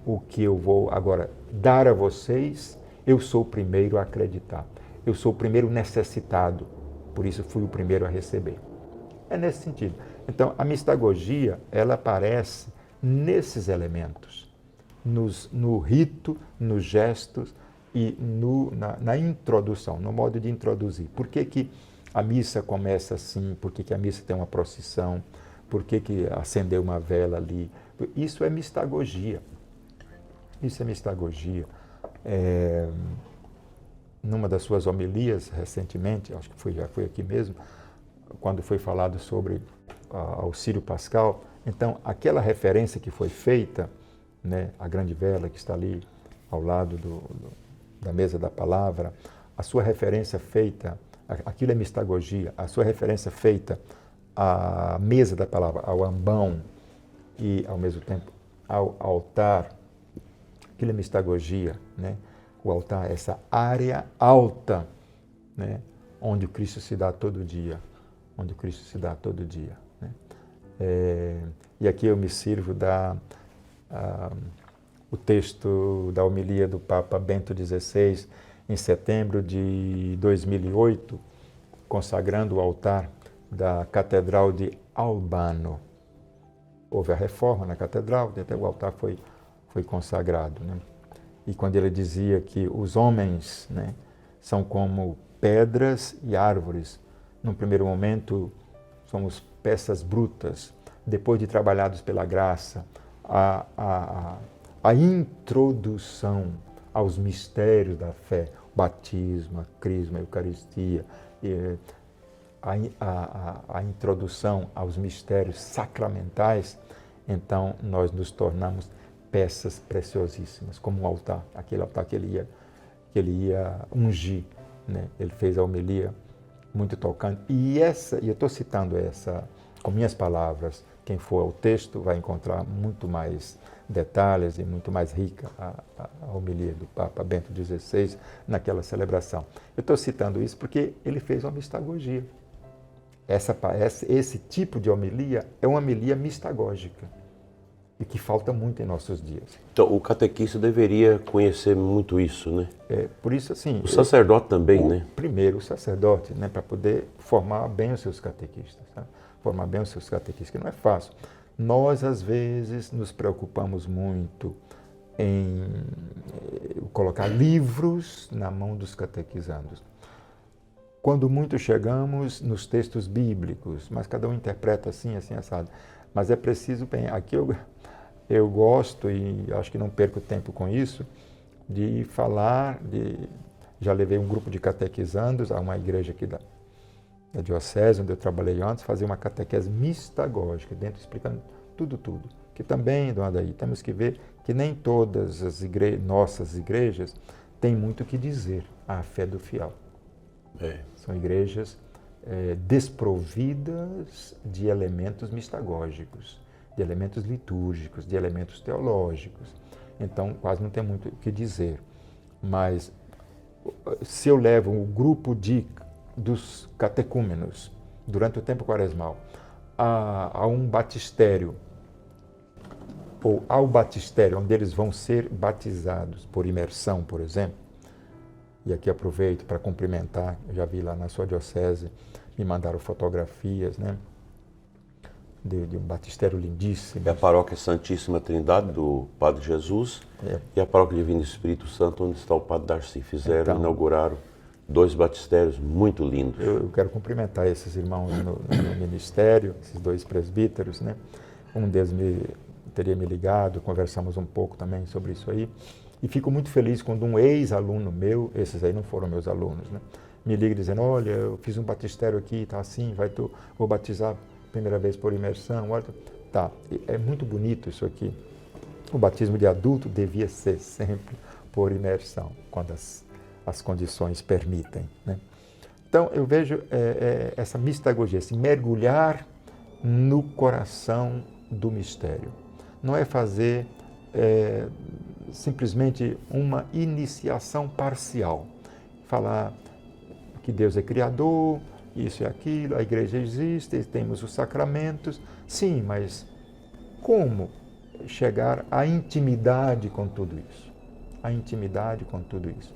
o que eu vou agora dar a vocês, eu sou o primeiro a acreditar. Eu sou o primeiro necessitado, por isso fui o primeiro a receber. É nesse sentido. Então, a mistagogia, ela aparece nesses elementos, no rito, nos gestos e na introdução, no modo de introduzir. Por que a missa começa assim? Por que a missa tem uma procissão? Por que acendeu uma vela ali? Isso é mistagogia. Isso é mistagogia. Numa das suas homilias, recentemente, acho que já foi aqui mesmo, quando foi falado sobre ao Círio Pascal, então aquela referência que foi feita, né, a grande vela que está ali ao lado da mesa da palavra, a sua referência feita, aquilo é mistagogia, a sua referência feita à mesa da palavra, ao ambão e ao mesmo tempo ao altar, aquilo é mistagogia, né? O altar é essa área alta, né? Onde o Cristo se dá todo dia, onde o Cristo se dá todo dia, né? E aqui eu me sirvo o texto da homilia do Papa Bento XVI, em setembro de 2008, consagrando o altar da Catedral de Albano. Houve a reforma na catedral, até o altar foi consagrado, né? E quando ele dizia que os homens, né, são como pedras e árvores, num primeiro momento somos peças brutas, depois de trabalhados pela graça, a introdução aos mistérios da fé, o batismo, a crisma, a eucaristia, a introdução aos mistérios sacramentais, então nós nos tornamos peças preciosíssimas, como um altar, aquele altar que ele ia ungir, né? Ele fez a homilia muito tocante. E eu estou citando essa com minhas palavras. Quem for ao texto vai encontrar muito mais detalhes e muito mais rica a homilia do Papa Bento XVI naquela celebração. Eu estou citando isso porque ele fez uma mistagogia. Esse tipo de homilia é uma homilia mistagógica e que falta muito em nossos dias. Então, o catequista deveria conhecer muito isso, né? Por isso, assim... O sacerdote também, né? Primeiro, o sacerdote, né? Para poder formar bem os seus catequistas. Tá? Formar bem os seus catequistas, que não é fácil. Nós, às vezes, nos preocupamos muito em colocar livros na mão dos catequizandos. Quando muito chegamos nos textos bíblicos, mas cada um interpreta assim, assado. Mas é preciso, bem, aqui eu gosto, e acho que não perco tempo com isso, de falar, já levei um grupo de catequizandos a uma igreja aqui da diocese, onde eu trabalhei antes, fazer uma catequese mistagógica, dentro explicando tudo, que também, dona Adaí, temos que ver que nem todas as nossas igrejas têm muito o que dizer à fé do fiel. São igrejas desprovidas de elementos mistagógicos, de elementos litúrgicos, de elementos teológicos. Então, quase não tem muito o que dizer. Mas, se eu levo um grupo dos catecúmenos, durante o tempo quaresmal, a um batistério, ou ao batistério, onde eles vão ser batizados por imersão, por exemplo, e aqui aproveito para cumprimentar, eu já vi lá na sua diocese, me mandaram fotografias, né, de um batistério lindíssimo. É a paróquia Santíssima Trindade do Padre Jesus e a paróquia Divino Espírito Santo, onde está o Padre Darcy. Inauguraram 2 batistérios muito lindos. Eu quero cumprimentar esses irmãos no ministério, esses 2 presbíteros, né? Um deles teria me ligado, conversamos um pouco também sobre isso aí. E fico muito feliz quando um ex-aluno meu, esses aí não foram meus alunos, né, me liga dizendo, olha, eu fiz um batistério aqui, tá assim, vou batizar primeira vez por imersão, olha, tá, é muito bonito isso aqui. O batismo de adulto devia ser sempre por imersão, quando as condições permitem, né? Então, eu vejo essa mistagogia, esse mergulhar no coração do mistério. Não é fazer simplesmente uma iniciação parcial. Falar que Deus é criador, isso e aquilo, a igreja existe, temos os sacramentos. Sim, mas como chegar à intimidade com tudo isso? A intimidade com tudo isso.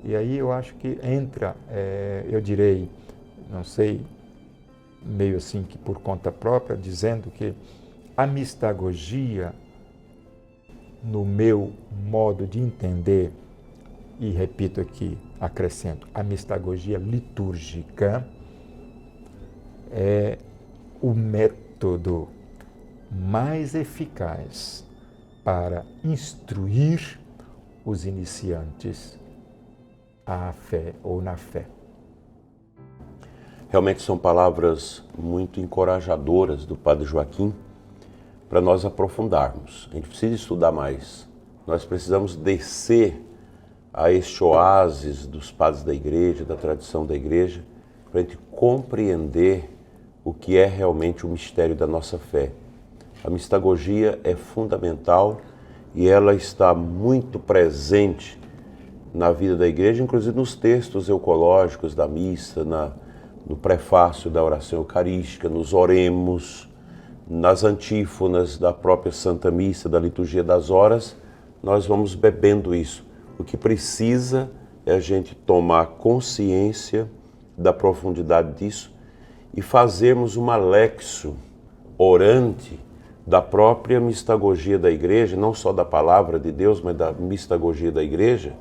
E aí eu acho que entra, eu direi, não sei, meio assim que por conta própria, dizendo que a mistagogia, no meu modo de entender, e repito aqui, acrescento, a mistagogia litúrgica é o método mais eficaz para instruir os iniciantes à fé ou na fé. Realmente são palavras muito encorajadoras do Padre Joaquim para nós aprofundarmos. A gente precisa estudar mais. Nós precisamos descer a este oásis dos padres da igreja, da tradição da igreja, para a gente compreender o que é realmente o mistério da nossa fé. A mistagogia é fundamental e ela está muito presente na vida da igreja, inclusive nos textos eucológicos da missa, no prefácio da oração eucarística, nos oremos, nas antífonas da própria Santa Missa, da liturgia das horas, nós vamos bebendo isso. O que precisa é a gente tomar consciência da profundidade disso e fazermos uma lexo orante da própria mistagogia da igreja, não só da palavra de Deus, mas da mistagogia da igreja,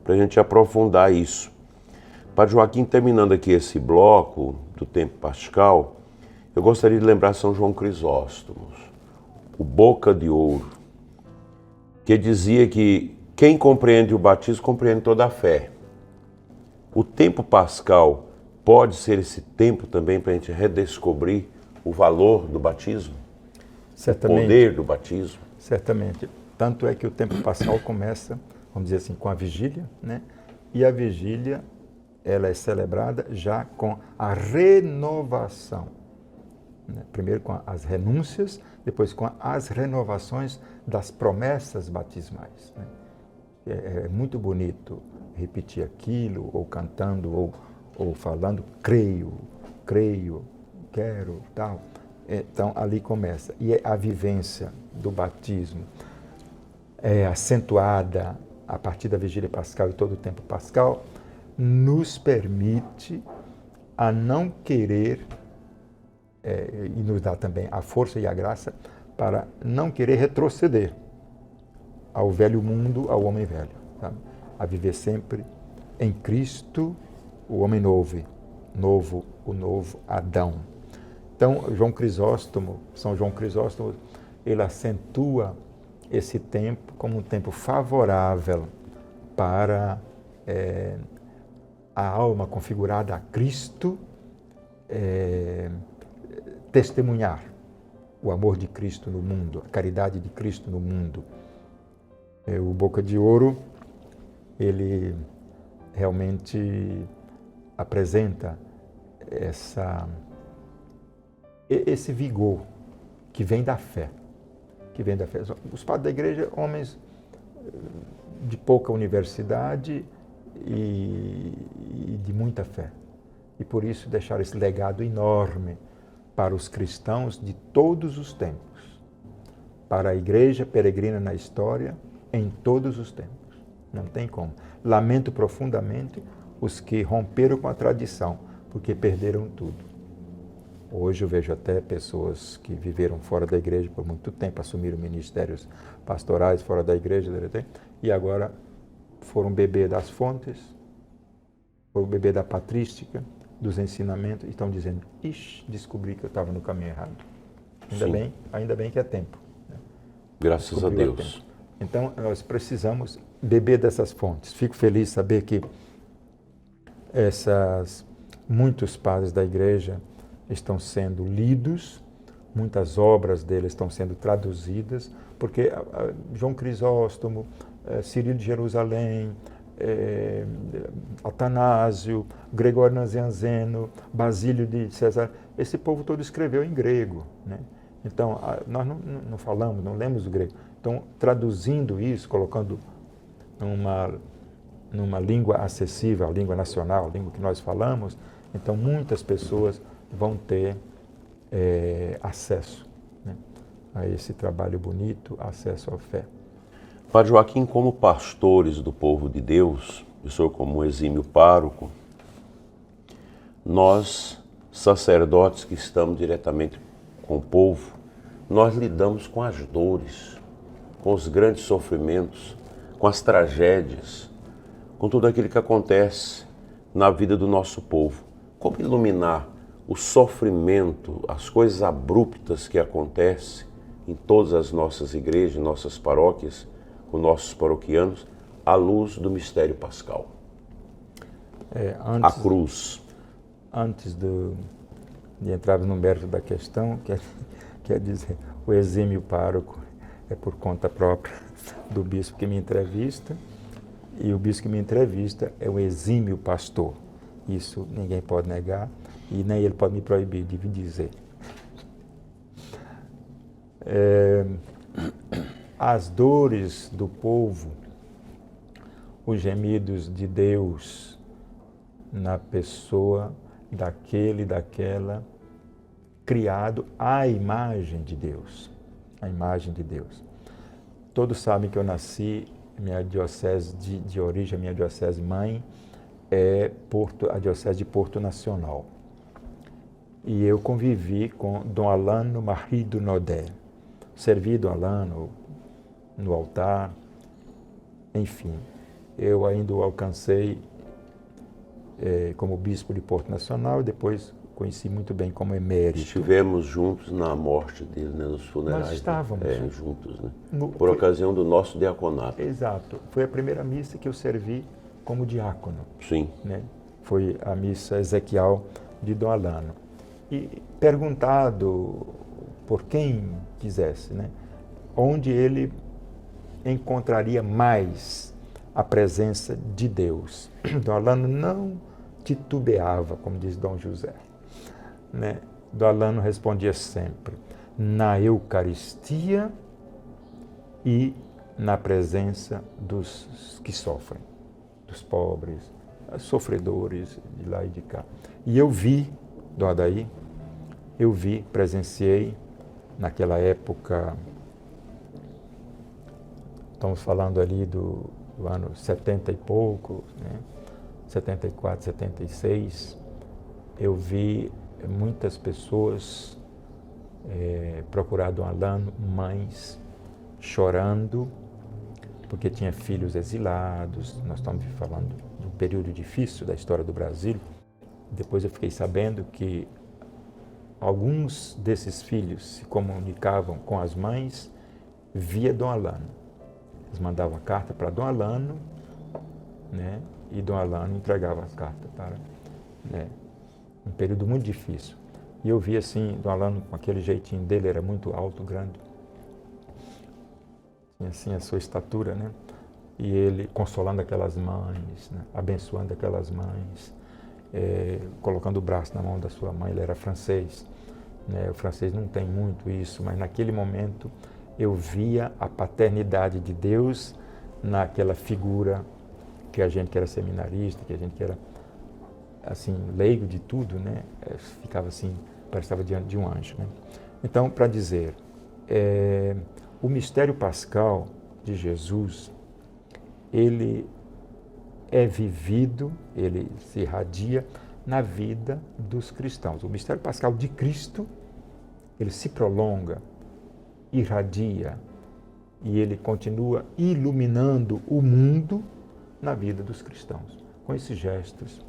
para a gente aprofundar isso. Padre Joaquim, terminando aqui esse bloco do tempo pascal, eu gostaria de lembrar São João Crisóstomo, o Boca de Ouro, que dizia que quem compreende o batismo compreende toda a fé. O tempo pascal pode ser esse tempo também para a gente redescobrir o valor do batismo? Certamente, o poder do batismo? Certamente. Tanto é que o tempo pascal começa, vamos dizer assim, com a vigília, né? E a vigília, ela é celebrada já com a renovação, né? Primeiro com as renúncias, depois com as renovações das promessas batismais, né? É muito bonito repetir aquilo, ou cantando, ou falando, creio, quero, tal. Então, ali começa. E a vivência do batismo é acentuada a partir da vigília pascal e todo o tempo pascal, nos permite a não querer, e nos dá também a força e a graça para não querer retroceder ao velho mundo, ao homem velho, sabe? A viver sempre em Cristo, o homem novo, o novo Adão. Então, São João Crisóstomo, ele acentua esse tempo como um tempo favorável para a alma configurada a Cristo testemunhar o amor de Cristo no mundo, a caridade de Cristo no mundo. O Boca de Ouro, ele realmente apresenta esse vigor que vem da fé. Os padres da igreja, homens de pouca universidade e de muita fé. E por isso deixaram esse legado enorme para os cristãos de todos os tempos, para a igreja peregrina na história em todos os tempos. Não tem como. Lamento profundamente os que romperam com a tradição, porque perderam tudo. Hoje eu vejo até pessoas que viveram fora da igreja por muito tempo, assumiram ministérios pastorais fora da igreja, e agora foram beber das fontes, foram beber da patrística, dos ensinamentos, e estão dizendo, ixi, descobri que eu estava no caminho errado. Ainda bem que é tempo. Né? Graças a Deus. Então, nós precisamos beber dessas fontes. Fico feliz de saber que muitos padres da igreja estão sendo lidos muitas obras dele estão sendo traduzidas, porque João Crisóstomo, Cirilo de Jerusalém, Atanásio, Gregório Nazianzeno, Basílio de Cesar, esse povo todo escreveu em grego, né? Então, nós não falamos, não lemos o grego. Então, traduzindo isso, colocando numa língua acessível, a língua nacional, a língua que nós falamos, então muitas pessoas vão ter acesso, né, a esse trabalho bonito, acesso à fé. Padre Joaquim, como pastores do povo de Deus, o senhor como um exímio pároco, nós, sacerdotes que estamos diretamente com o povo, nós lidamos com as dores, com os grandes sofrimentos, com as tragédias, com tudo aquilo que acontece na vida do nosso povo. Como iluminar o sofrimento, as coisas abruptas que acontecem em todas as nossas igrejas, nossas paróquias, com nossos paroquianos, à luz do mistério pascal? A cruz. Antes de entrarmos no mérito da questão, quer dizer, o exímio pároco é por conta própria do bispo que me entrevista, e o bispo que me entrevista é o exímio pastor. Isso ninguém pode negar e nem ele pode me proibir de dizer. As dores do povo, os gemidos de Deus na pessoa daquele, daquela, criado à imagem de Deus. A imagem de Deus. Todos sabem que eu nasci, minha diocese de origem, minha diocese mãe é a diocese de Porto Nacional. E eu convivi com Dom Alano Marie do Nodé. Servi Dom Alano no altar, enfim. Eu ainda o alcancei como bispo de Porto Nacional e depois conheci muito bem como emérito. Estivemos juntos na morte dele, né, nos funerais. Nós estávamos juntos, né? Por ocasião do nosso diaconato. Exato. Foi a primeira missa que eu servi como diácono. Sim. Né? Foi a missa Ezequiel de Dom Alano. E perguntado por quem quisesse, né, onde ele encontraria mais a presença de Deus. Dom Alano não titubeava, como diz Dom José. Né? Dom Alano respondia sempre, na Eucaristia e na presença dos que sofrem, dos pobres, sofredores de lá e de cá. E eu vi, Dom Adair, presenciei naquela época, estamos falando ali do ano 70 e pouco, né? 74, 76, eu vi muitas pessoas procurar Dom Alano, mães, chorando, porque tinha filhos exilados. Nós estamos falando de um período difícil da história do Brasil. Depois eu fiquei sabendo que alguns desses filhos se comunicavam com as mães via Dom Alano. Eles mandavam a carta para Dom Alano, né? E Dom Alano entregava a carta para, né? Um período muito difícil. E eu vi assim, Dom Alano com aquele jeitinho dele, era muito alto, grande. Tinha assim a sua estatura, né? E ele consolando aquelas mães, né? Abençoando aquelas mães, colocando o braço na mão da sua mãe. Ele era francês, né? O francês não tem muito isso, mas naquele momento eu via a paternidade de Deus naquela figura que a gente que era seminarista, que a gente que era assim, leigo de tudo, né? Ficava assim, parecia que estava diante de um anjo, né? Então, para dizer, o mistério pascal de Jesus, ele é vivido, ele se irradia na vida dos cristãos. O mistério pascal de Cristo, ele se prolonga, irradia e ele continua iluminando o mundo na vida dos cristãos. Com esses gestos,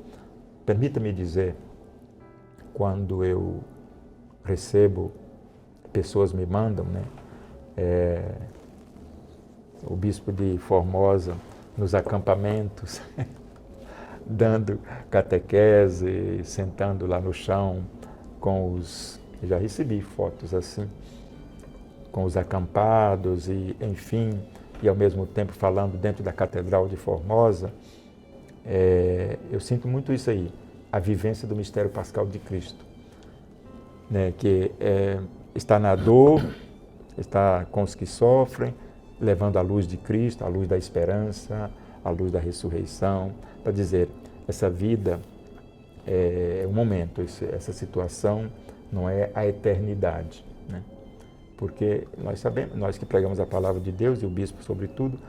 permita-me dizer, quando eu recebo, pessoas me mandam, né? O bispo de Formosa, nos acampamentos, dando catequese, sentando lá no chão com os Eu já recebi fotos assim, com os acampados e, enfim, e ao mesmo tempo falando dentro da Catedral de Formosa. Eu sinto muito isso aí, a vivência do mistério pascal de Cristo, né? Que está na dor, está com os que sofrem, levando a luz de Cristo, a luz da esperança, a luz da ressurreição, para dizer, essa vida é um momento, essa situação não é a eternidade, né? Porque nós sabemos, nós que pregamos a palavra de Deus, e o bispo sobretudo,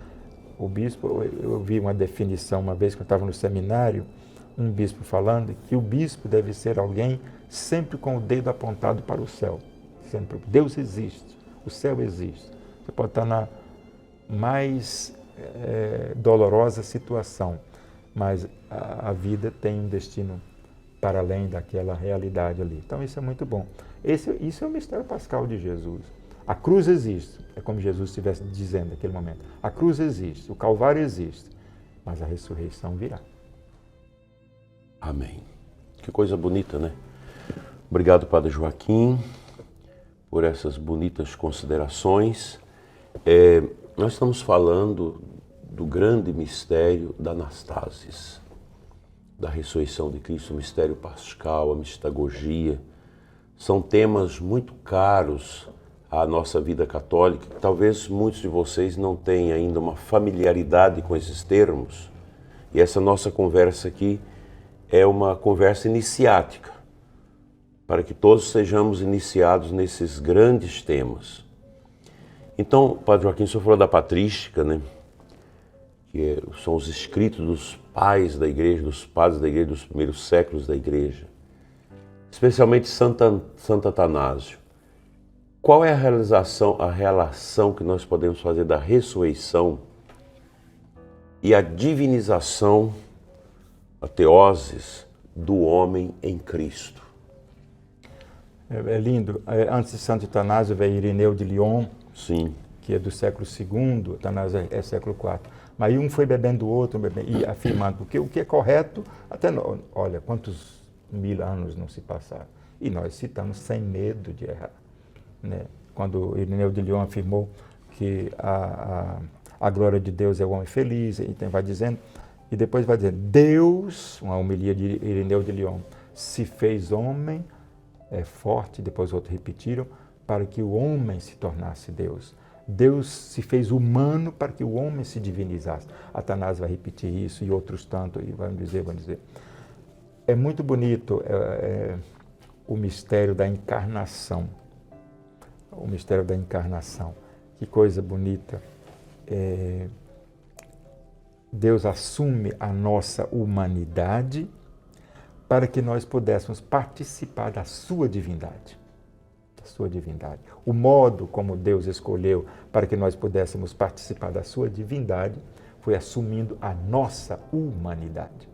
o bispo, eu vi uma definição uma vez que eu estava no seminário, um bispo falando que o bispo deve ser alguém sempre com o dedo apontado para o céu. Sempre. Deus existe, o céu existe. Você pode estar na mais dolorosa situação, mas a vida tem um destino para além daquela realidade ali. Então isso é muito bom. Isso é o mistério pascal de Jesus. A cruz existe, é como Jesus estivesse dizendo naquele momento. A cruz existe, o Calvário existe, mas a ressurreição virá. Amém. Que coisa bonita, né? Obrigado, Padre Joaquim, por essas bonitas considerações. Nós estamos falando do grande mistério da Anastasis, da ressurreição de Cristo, o mistério pascal, a mistagogia. São temas muito caros à nossa vida católica. Talvez muitos de vocês não tenham ainda uma familiaridade com esses termos. E essa nossa conversa aqui é uma conversa iniciática, para que todos sejamos iniciados nesses grandes temas. Então, Padre Joaquim, o senhor falou da patrística, né? Que são os escritos dos pais da igreja, dos padres da igreja, dos primeiros séculos da igreja, especialmente Santo Atanásio. Qual é a relação que nós podemos fazer da ressurreição e a divinização, a teoses do homem em Cristo? É lindo. Antes de Santo Atanásio veio Irineu de Lyon, sim, que é do século II, Atanásio é século IV. Mas um foi bebendo o outro, e afirmando que o que é correto, olha, quantos 1000 anos não se passaram. E nós citamos sem medo de errar, né? Quando Irineu de Lyon afirmou que a glória de Deus é o homem feliz, e vai dizendo, e depois vai dizer, Deus, uma homilia de Irineu de Lyon, se fez homem, forte, depois outros repetiram, para que o homem se tornasse Deus. Deus se fez humano para que o homem se divinizasse. Atanásio vai repetir isso e outros tantos, e vão dizer. É muito bonito o mistério da encarnação. O mistério da encarnação. Que coisa bonita. Deus assume a nossa humanidade para que nós pudéssemos participar da sua divindade. Da sua divindade. O modo como Deus escolheu para que nós pudéssemos participar da sua divindade foi assumindo a nossa humanidade.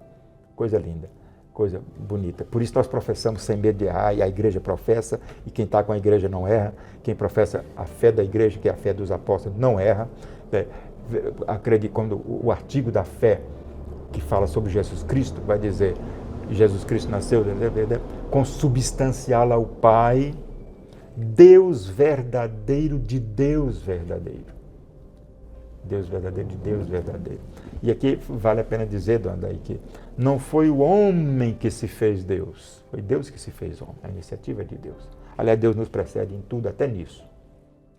Coisa linda, coisa bonita. Por isso nós professamos sem medo de errar, e a igreja professa, e quem está com a igreja não erra. Quem professa a fé da igreja, que é a fé dos apóstolos, não erra. Acredito, quando o artigo da fé que fala sobre Jesus Cristo vai dizer Jesus Cristo nasceu consubstancial ao Pai, Deus verdadeiro de Deus verdadeiro. Deus verdadeiro de Deus verdadeiro. E aqui vale a pena dizer, Dona Daí, que não foi o homem que se fez Deus, foi Deus que se fez homem. A iniciativa é de Deus. Aliás, Deus nos precede em tudo, até nisso.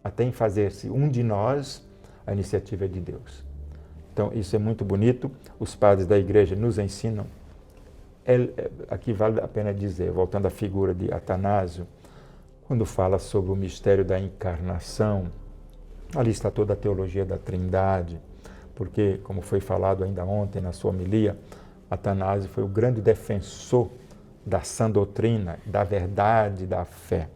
Até em fazer-se um de nós, a iniciativa é de Deus. Então, isso é muito bonito. Os padres da igreja nos ensinam. Aqui vale a pena dizer, voltando à figura de Atanásio, quando fala sobre o mistério da encarnação, ali está toda a teologia da Trindade, porque, como foi falado ainda ontem na sua homilia, Atanásio foi o grande defensor da sã doutrina, da verdade da fé.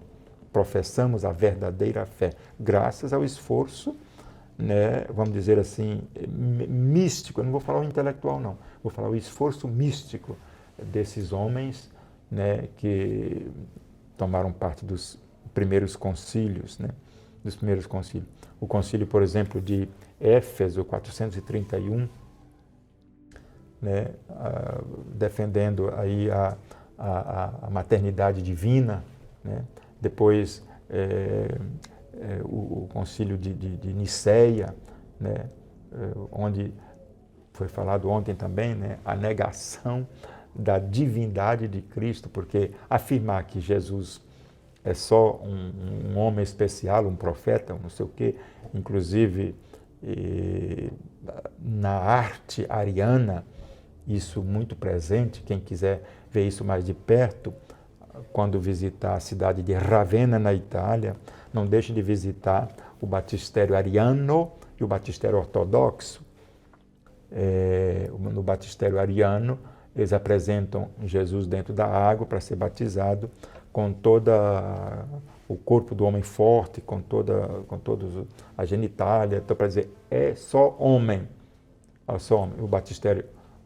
Professamos a verdadeira fé, graças ao esforço, né, vamos dizer assim, místico, eu não vou falar o intelectual não, vou falar o esforço místico desses homens, né, que tomaram parte dos primeiros concílios, né, dos primeiros concílios. O concílio, por exemplo, de Éfeso, 431, né, defendendo aí a maternidade divina, né, depois o concílio de Niceia, né, onde foi falado ontem também, né, a negação da divindade de Cristo, porque afirmar que Jesus é só um homem especial, um profeta, não sei o quê, inclusive na arte ariana, isso muito presente, quem quiser ver isso mais de perto, quando visitar a cidade de Ravenna, na Itália, não deixe de visitar o batistério ariano e o batistério ortodoxo. No batistério ariano, eles apresentam Jesus dentro da água para ser batizado, com toda o corpo do homem forte, com toda a genitália, então para dizer, é só homem. É só homem. O batistério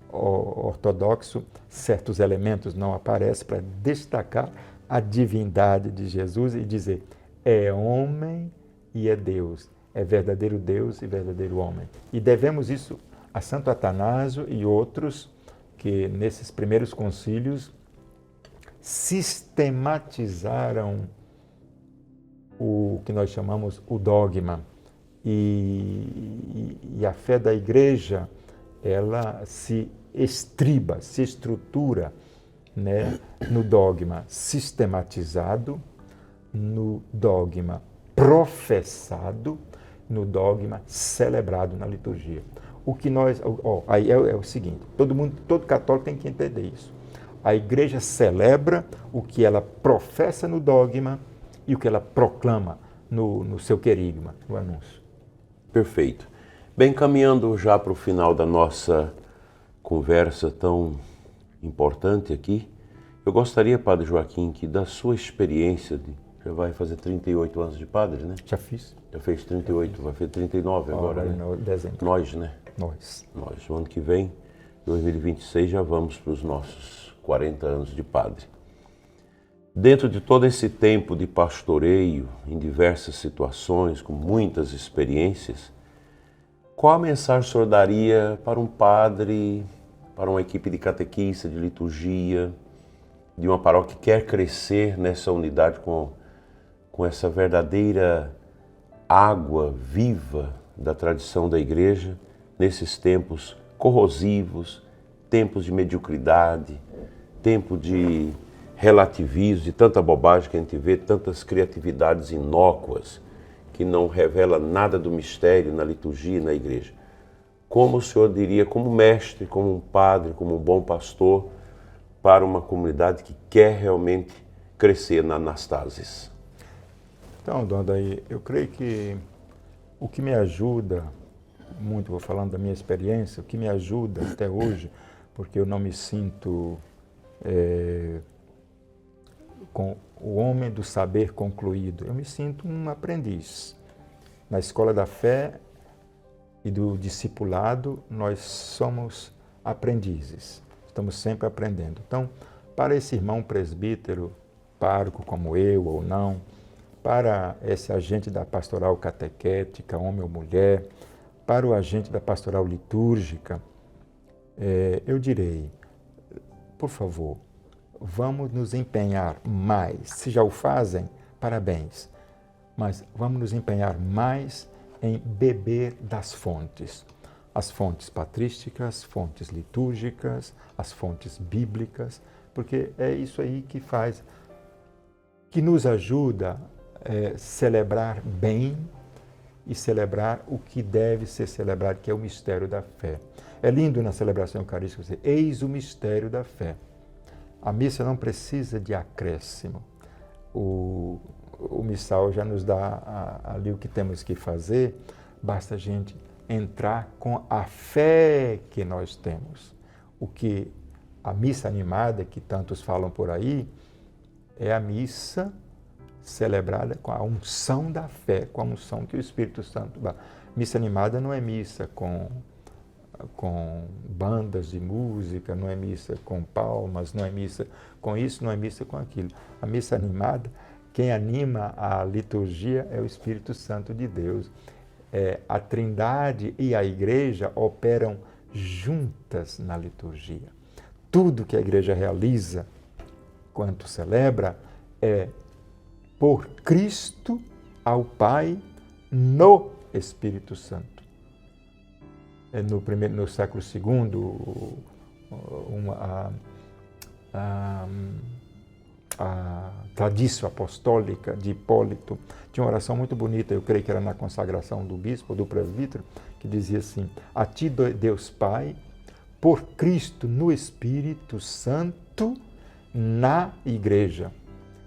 ortodoxo, certos elementos não aparecem para destacar a divindade de Jesus e dizer, é homem e é Deus, é verdadeiro Deus e verdadeiro homem. E devemos isso a Santo Atanásio e outros que nesses primeiros concílios sistematizaram o que nós chamamos o dogma. E a fé da Igreja, ela se estriba, se estrutura, né, no dogma sistematizado, no dogma professado, no dogma celebrado na liturgia. O que nós, aí é o seguinte, todo católico tem que entender isso. A Igreja celebra o que ela professa no dogma e o que ela proclama no seu querigma, no anúncio. Perfeito. Bem, caminhando já para o final da nossa conversa tão importante aqui, eu gostaria, Padre Joaquim, que da sua experiência, já vai fazer 38 anos de padre, né? Já fiz. Já fez 38, vai fazer 39 agora, né? Em dezembro. Nós, né? Nós. O ano que vem, 2026, já vamos para os nossos 40 anos de padre. Dentro de todo esse tempo de pastoreio, em diversas situações, com muitas experiências, qual a mensagem o senhor daria para um padre, para uma equipe de catequista, de liturgia, de uma paróquia que quer crescer nessa unidade com essa verdadeira água viva da tradição da Igreja, nesses tempos corrosivos, tempos de mediocridade, tempo de relativismo, de tanta bobagem que a gente vê, tantas criatividades inócuas que não revela nada do mistério na liturgia e na Igreja. Como o senhor diria, como mestre, como um padre, como um bom pastor, para uma comunidade que quer realmente crescer na Anastasis? Então, Dom Daí, eu creio que o que me ajuda muito, vou falando da minha experiência, o que me ajuda até hoje, porque eu não me sinto com o homem do saber concluído, eu me sinto um aprendiz. Na escola da fé e do discipulado, nós somos aprendizes, estamos sempre aprendendo. Então, para esse irmão presbítero, pároco como eu ou não, para esse agente da pastoral catequética, homem ou mulher, para o agente da pastoral litúrgica, eu direi, por favor, vamos nos empenhar mais. Se já o fazem, parabéns. Mas vamos nos empenhar mais em beber das fontes. As fontes patrísticas, fontes litúrgicas, as fontes bíblicas, porque é isso aí que faz, que nos ajuda a celebrar bem e celebrar o que deve ser celebrado, que é o mistério da fé. É lindo na celebração eucarística dizer, eis o mistério da fé. A missa não precisa de acréscimo. O missal já nos dá ali o que temos que fazer, basta a gente entrar com a fé que nós temos. O que a missa animada, que tantos falam por aí, é a missa celebrada com a unção da fé, com a unção que o Espírito Santo dá. Missa animada não é missa com bandas de música, não é missa com palmas, não é missa com isso, não é missa com aquilo. A missa animada, quem anima a liturgia é o Espírito Santo de Deus. A Trindade e a Igreja operam juntas na liturgia. Tudo que a Igreja realiza, quanto celebra, é por Cristo ao Pai no Espírito Santo. No século II, a Tradição Apostólica de Hipólito tinha uma oração muito bonita, eu creio que era na consagração do bispo, do presbítero, que dizia assim: a ti, Deus Pai, por Cristo no Espírito Santo, na Igreja.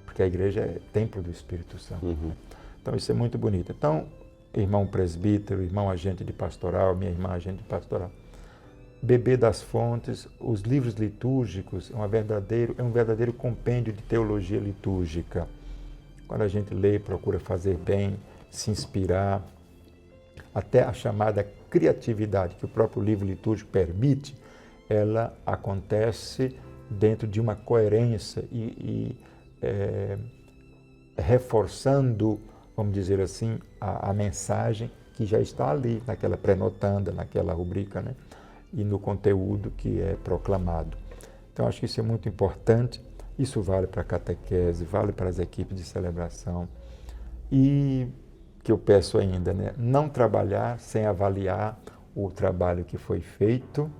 Porque a Igreja é templo do Espírito Santo. Né? Então isso é muito bonito. Então, irmão presbítero, irmão agente de pastoral, minha irmã agente de pastoral, beber das fontes, os livros litúrgicos é um verdadeiro compêndio de teologia litúrgica. Quando a gente lê, procura fazer bem, se inspirar, até a chamada criatividade que o próprio livro litúrgico permite, ela acontece dentro de uma coerência e reforçando, vamos dizer assim, a mensagem que já está ali, naquela pré-notanda, naquela rubrica, né? E no conteúdo que é proclamado. Então, acho que isso é muito importante. Isso vale para a catequese, vale para as equipes de celebração. E que eu peço ainda, né? Não trabalhar sem avaliar o trabalho que foi feito,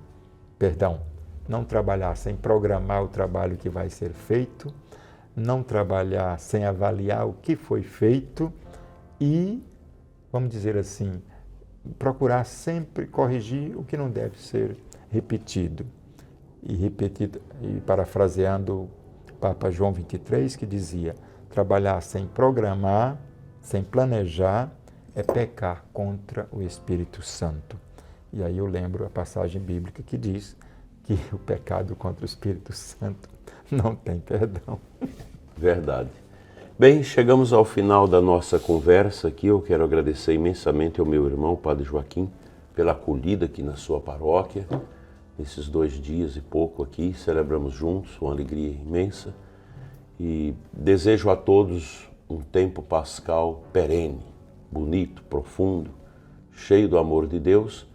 não trabalhar sem programar o trabalho que vai ser feito, não trabalhar sem avaliar o que foi feito e, vamos dizer assim, procurar sempre corrigir o que não deve ser repetido. E parafraseando o Papa João XXIII, que dizia: trabalhar sem programar, sem planejar, é pecar contra o Espírito Santo. E aí eu lembro a passagem bíblica que diz que o pecado contra o Espírito Santo não tem perdão. Verdade. Bem, chegamos ao final da nossa conversa aqui. Eu quero agradecer imensamente ao meu irmão, Padre Joaquim, pela acolhida aqui na sua paróquia. Nesses 2 dias e pouco aqui, celebramos juntos, uma alegria imensa. E desejo a todos um tempo pascal perene, bonito, profundo, cheio do amor de Deus.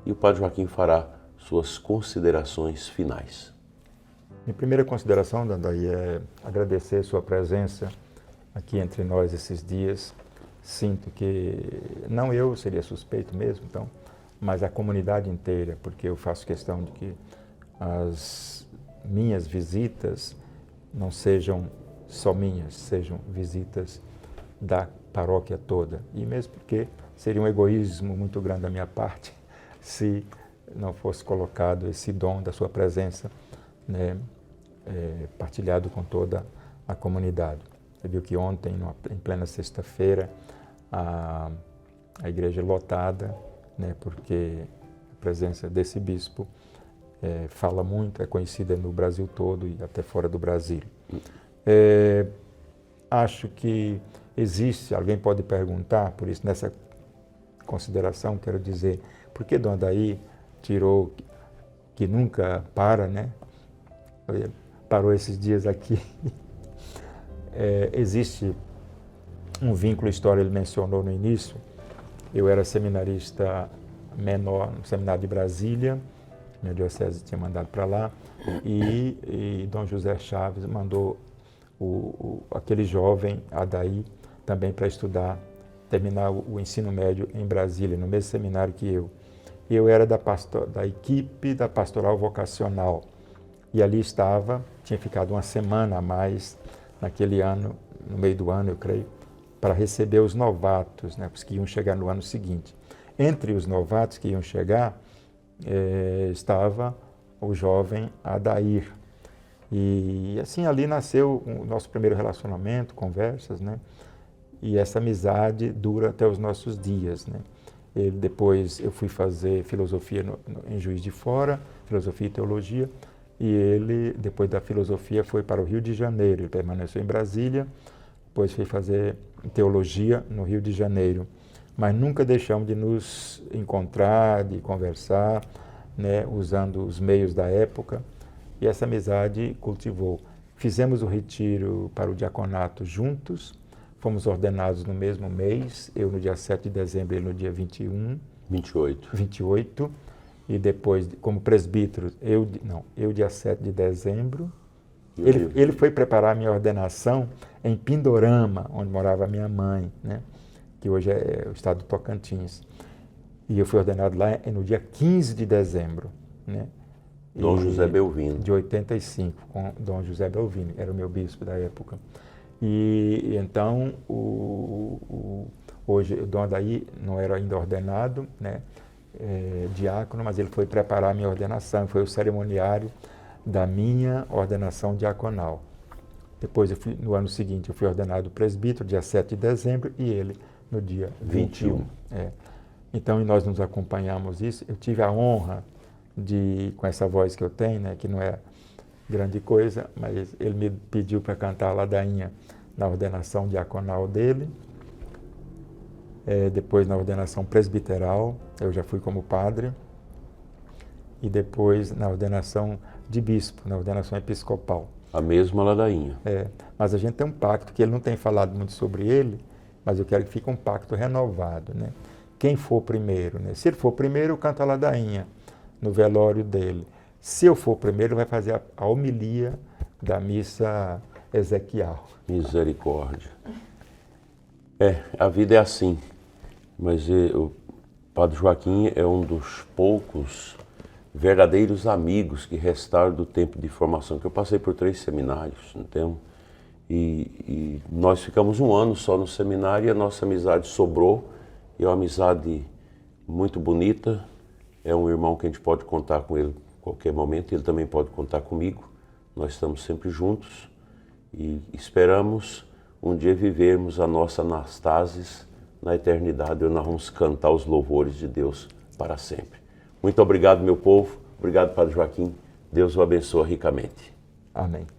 E o Padre Joaquim fará suas considerações finais. Minha primeira consideração, Dandaí, é agradecer sua presença aqui entre nós esses dias. Sinto que, não eu seria suspeito mesmo, então, mas a comunidade inteira, porque eu faço questão de que as minhas visitas não sejam só minhas, sejam visitas da paróquia toda. E mesmo porque seria um egoísmo muito grande da minha parte se não fosse colocado esse dom da sua presença, né, partilhado com toda a comunidade. Você viu que ontem, em plena sexta-feira, a igreja lotada, né, porque a presença desse bispo fala muito, é conhecida no Brasil todo e até fora do Brasil. Acho que existe, alguém pode perguntar, por isso nessa consideração quero dizer, por que Dom Adair tirou, que nunca para, né? Parou esses dias aqui. Existe um vínculo histórico, ele mencionou no início. Eu era seminarista menor no seminário de Brasília, minha diocese tinha mandado para lá, e Dom José Chaves mandou aquele jovem Adair também para estudar, terminar o ensino médio em Brasília, no mesmo seminário que eu. Eu era da equipe da pastoral vocacional e ali tinha ficado uma semana a mais naquele ano, no meio do ano, eu creio, para receber os novatos, né, os que iam chegar no ano seguinte. Entre os novatos que iam chegar, estava o jovem Adair. E assim ali nasceu o nosso primeiro relacionamento, conversas, né? E essa amizade dura até os nossos dias, né? Depois eu fui fazer filosofia em Juiz de Fora, filosofia e teologia, e ele, depois da filosofia, foi para o Rio de Janeiro. Ele permaneceu em Brasília, depois foi fazer teologia no Rio de Janeiro. Mas nunca deixamos de nos encontrar, de conversar, né, usando os meios da época, e essa amizade cultivou. Fizemos o retiro para o diaconato juntos, fomos ordenados no mesmo mês, eu no dia 7 de dezembro, ele no dia 28, e depois, como presbítero, eu dia 7 de dezembro, Ele foi preparar a minha ordenação em Pindorama, onde morava a minha mãe, né? Que hoje é o estado do Tocantins. E eu fui ordenado lá no dia 15 de dezembro, né? Dom José Belvino. De 85, com Dom José Belvino, era o meu bispo da época. E então, hoje o Dom Adair não era ainda ordenado, né? Diácono, mas ele foi preparar a minha ordenação, foi o cerimoniário da minha ordenação diaconal. Depois, no ano seguinte, eu fui ordenado presbítero, dia 7 de dezembro, e ele no dia 21. Então, nós nos acompanhamos isso. Eu tive a honra de, com essa voz que eu tenho, né, que não é grande coisa, mas ele me pediu para cantar a ladainha na ordenação diaconal dele. Depois, na ordenação presbiteral, eu já fui como padre. E depois, na ordenação de bispo, na ordenação episcopal. A mesma ladainha. Mas a gente tem um pacto, que ele não tem falado muito sobre ele, mas eu quero que fique um pacto renovado, né? Quem for primeiro, né? Se ele for primeiro, eu canto a ladainha no velório dele. Se eu for primeiro, ele vai fazer a homilia da missa Ezequiel. Misericórdia. A vida é assim, mas o Padre Joaquim é um dos poucos verdadeiros amigos que restaram do tempo de formação, que eu passei por 3 seminários, então, e nós ficamos 1 ano só no seminário e a nossa amizade sobrou, e é uma amizade muito bonita, é um irmão que a gente pode contar com ele a qualquer momento, ele também pode contar comigo, nós estamos sempre juntos e esperamos um dia vivermos a nossa Anastasis na eternidade, onde nós vamos cantar os louvores de Deus para sempre. Muito obrigado, meu povo. Obrigado, Padre Joaquim. Deus o abençoe ricamente. Amém.